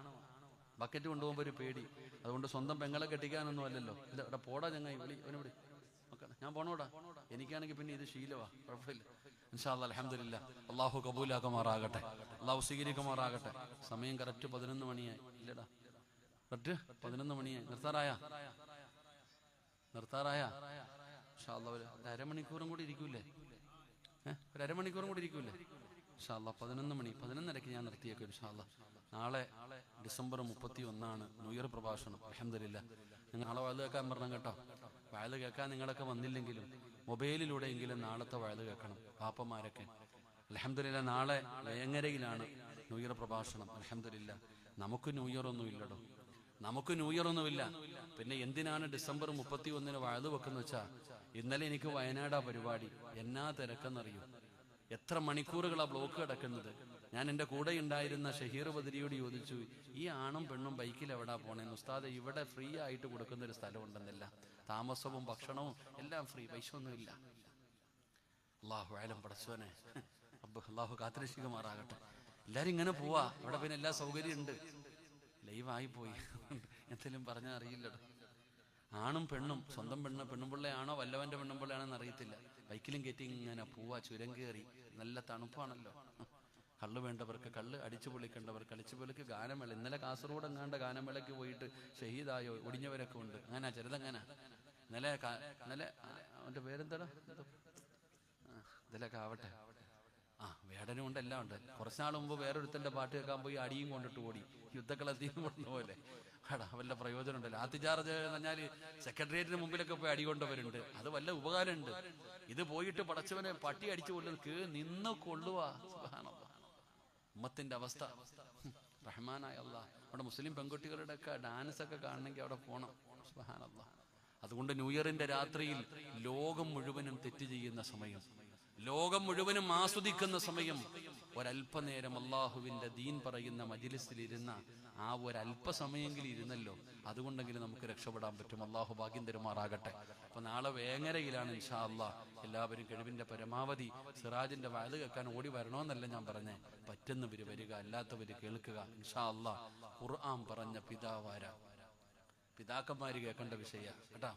ബക്കറ്റ് കൊണ്ടുപോകുമ്പോൾ ഒരു പേടി. അതുകൊണ്ട് സ്വന്തം പെങ്ങളെ കെട്ടിക്കാനൊന്നും അല്ലല്ലോ. ഇവിടെ പോടാ ചങ്ങായി, വിളി അവനെ വിളി, ഞാൻ പോണോടാ. എനിക്കാണെങ്കിൽ പിന്നെ ഇത് ശീലവാ, കുഴപ്പമില്ല. ഇൻഷാ അല്ലാഹ് അൽഹംദുലില്ലാ. അള്ളാഹു കബൂലാക്കുമാറാകട്ടെ, അള്ളാഹു സ്വീകരിക്കുമാറാകട്ടെ. സമയം കറക്റ്റ് 11 മണിയായി. ഇല്ലടാ, കറക്റ്റ് 11 മണിയായി. നിർത്താറായ ഇൻഷാ അല്ലാഹ് ഒരു അരമണിക്കൂറും കൂടി ഇരിക്കൂലേ? ഒരു അരമണിക്കൂറും കൂടി ഇരിക്കൂലേ? ഇൻഷാ അല്ലാഹ് 11 മണി, 11:30 ഞാൻ നിർത്തിയേക്കും ഇൻഷാ അല്ലാഹ്. നാളെ ഡിസംബർ 31 ന്യൂ ഇയർ പ്രഭാഷണം. അൽഹംദുലില്ലാ. നിങ്ങൾ നാളെ വയത് കേൾക്കാൻ പറഞ്ഞു കേട്ടോ. വയത് കേൾക്കാൻ നിങ്ങളൊക്കെ വന്നില്ലെങ്കിലും മൊബൈലിലൂടെയെങ്കിലും നാളത്തെ വയത് കേൾക്കണം പാപ്പന്മാരൊക്കെ. അൽഹംദുലില്ലാ. നാളെ വേങ്ങരയിലാണ് ന്യൂ ഇയർ പ്രഭാഷണം. അൽഹംദുലില്ലാ. നമുക്ക് ന്യൂ ഇയർ ഒന്നും ഇല്ലടോ, നമുക്ക് ന്യൂ ഇയർ ഒന്നുമില്ല. പിന്നെ എന്തിനാണ് ഡിസംബർ 31 വയത് വെക്കുന്ന വെച്ചാ, ഇന്നലെ എനിക്ക് വയനാടാ പരിപാടി. എന്നാ തിരക്കെന്നറിയൂ, എത്ര മണിക്കൂറുകളാ ബ്ലോക്ക് കിടക്കുന്നത്. ഞാൻ എൻ്റെ കൂടെ ഉണ്ടായിരുന്ന ഷഹീർ ബദരിയോട് ചോദിച്ചു, ഈ ആണും പെണ്ണും ബൈക്കിൽ എവിടാ പോണേന്ന്. ഉസ്താദ്, ഇവിടെ ഫ്രീ ആയിട്ട് കൊടുക്കുന്ന ഒരു സ്ഥലം ഉണ്ടെന്നില്ല, താമസവും ഭക്ഷണവും എല്ലാം ഫ്രീ, പൈസ ഒന്നുമില്ല. അല്ലാഹു അലം. പടച്ചോനെ അല്ലാഹു കാത്തുരക്ഷിക്കുമാറാകട്ടെ. എല്ലാരും ഇങ്ങനെ പോവാ, അവിടെ പിന്നെ എല്ലാ സൗകര്യം ഉണ്ട്. ലൈവായി പോയി, എന്തെങ്കിലും പറഞ്ഞാൽ അറിയില്ലടോ. ആണും പെണ്ണും, സ്വന്തം പെണ്ണുപിള്ളയാണോ വല്ലവന്റെ പെണ്ണുപിള്ളയാണെന്ന് അറിയത്തില്ല, ബൈക്കിലും കയറ്റി ഇങ്ങനെ പോവാ, ചുരം കയറി. നല്ല തണുപ്പാണല്ലോ. കള്ള് വേണ്ടവർക്ക് കള്ള്, അടിച്ചു പൊളിക്കേണ്ടവർക്ക് അടിച്ചു പൊളിക്ക്. ഗാനമേള ഇന്നലെ കാസർഗോഡ് എങ്ങാണ്ട് ഗാനമേളയ്ക്ക് പോയിട്ട് ഷഹീദായോ ഒടിഞ്ഞവരൊക്കെ ഉണ്ട്. അങ്ങനെ ചെറുതങ്ങനെ ഇന്നലെ അവന്റെ പേരെന്താടാ, ഇതിലൊക്കെ ആവട്ടെ. വേടനും ഉണ്ട്, എല്ലാം ഉണ്ട്. കുറച്ചുനാൾ മുമ്പ് വേറൊരുത്തന്റെ പാട്ട് കേൾക്കാൻ പോയി അടിയും കൊണ്ടിട്ട് ഓടി, യുദ്ധക്കളത്തിയും കൊണ്ട പോലെ. വല്ല പ്രയോജനം ഉണ്ടല്ലോ. ആത്തിചാർജ് എന്ന് പറഞ്ഞാല് സെക്രട്ടേറിയറ്റിന് മുമ്പിലൊക്കെ പോയി അടി കൊണ്ടവരുണ്ട്, അത് വല്ല ഉപകാരമുണ്ട്. ഇത് പോയിട്ട് പടച്ചവനെ പട്ടി അടിച്ചു കൊല്ലുക, നിന്ന് കൊള്ളുക. ഉമ്മത്തിന്റെ അവസ്ഥ. റഹ്മാനായ അല്ലാഹ്. അവിടെ മുസ്ലിം പെൺകുട്ടികളുടെ ഒക്കെ ഡാൻസ് ഒക്കെ കാണണമെങ്കിൽ അവിടെ പോണം. സുബ്ഹാനല്ലാഹ്. അതുകൊണ്ട് ന്യൂ ഇയറിന്റെ രാത്രിയിൽ ലോകം മുഴുവനും തെറ്റ് ചെയ്യുന്ന സമയം, ലോകം മുഴുവനും ആസ്വദിക്കുന്ന സമയം, ഒരല്പനേരം അള്ളാഹുവിൻ്റെ ദീൻ പറയുന്ന മജ്ലിസിലിരുന്ന ആ ഒരല്പസമയെങ്കിലും ഇരുന്നല്ലോ, അതുകൊണ്ടെങ്കിലും നമുക്ക് രക്ഷപ്പെടാൻ പറ്റും. അള്ളാഹു ഭാഗ്യം തരുമാറാകട്ടെ. അപ്പൊ നാളെ വേങ്ങരയിലാണ് ഇൻഷാ അള്ളാഹ്. എല്ലാവരും കഴിവിന്റെ പരമാവധി സിറാജിന്റെ വയത് കേൾക്കാൻ ഓടി വരണമെന്നല്ല ഞാൻ പറഞ്ഞേ, പറ്റുന്നവര് വരിക, അല്ലാത്തവര് കേൾക്കുക. ഇൻഷാ അള്ളാഹ് ഖുർആൻ പറഞ്ഞ പിതാവാര, പിതാക്കന്മാര് കേൾക്കേണ്ട വിഷയ കേട്ടാ.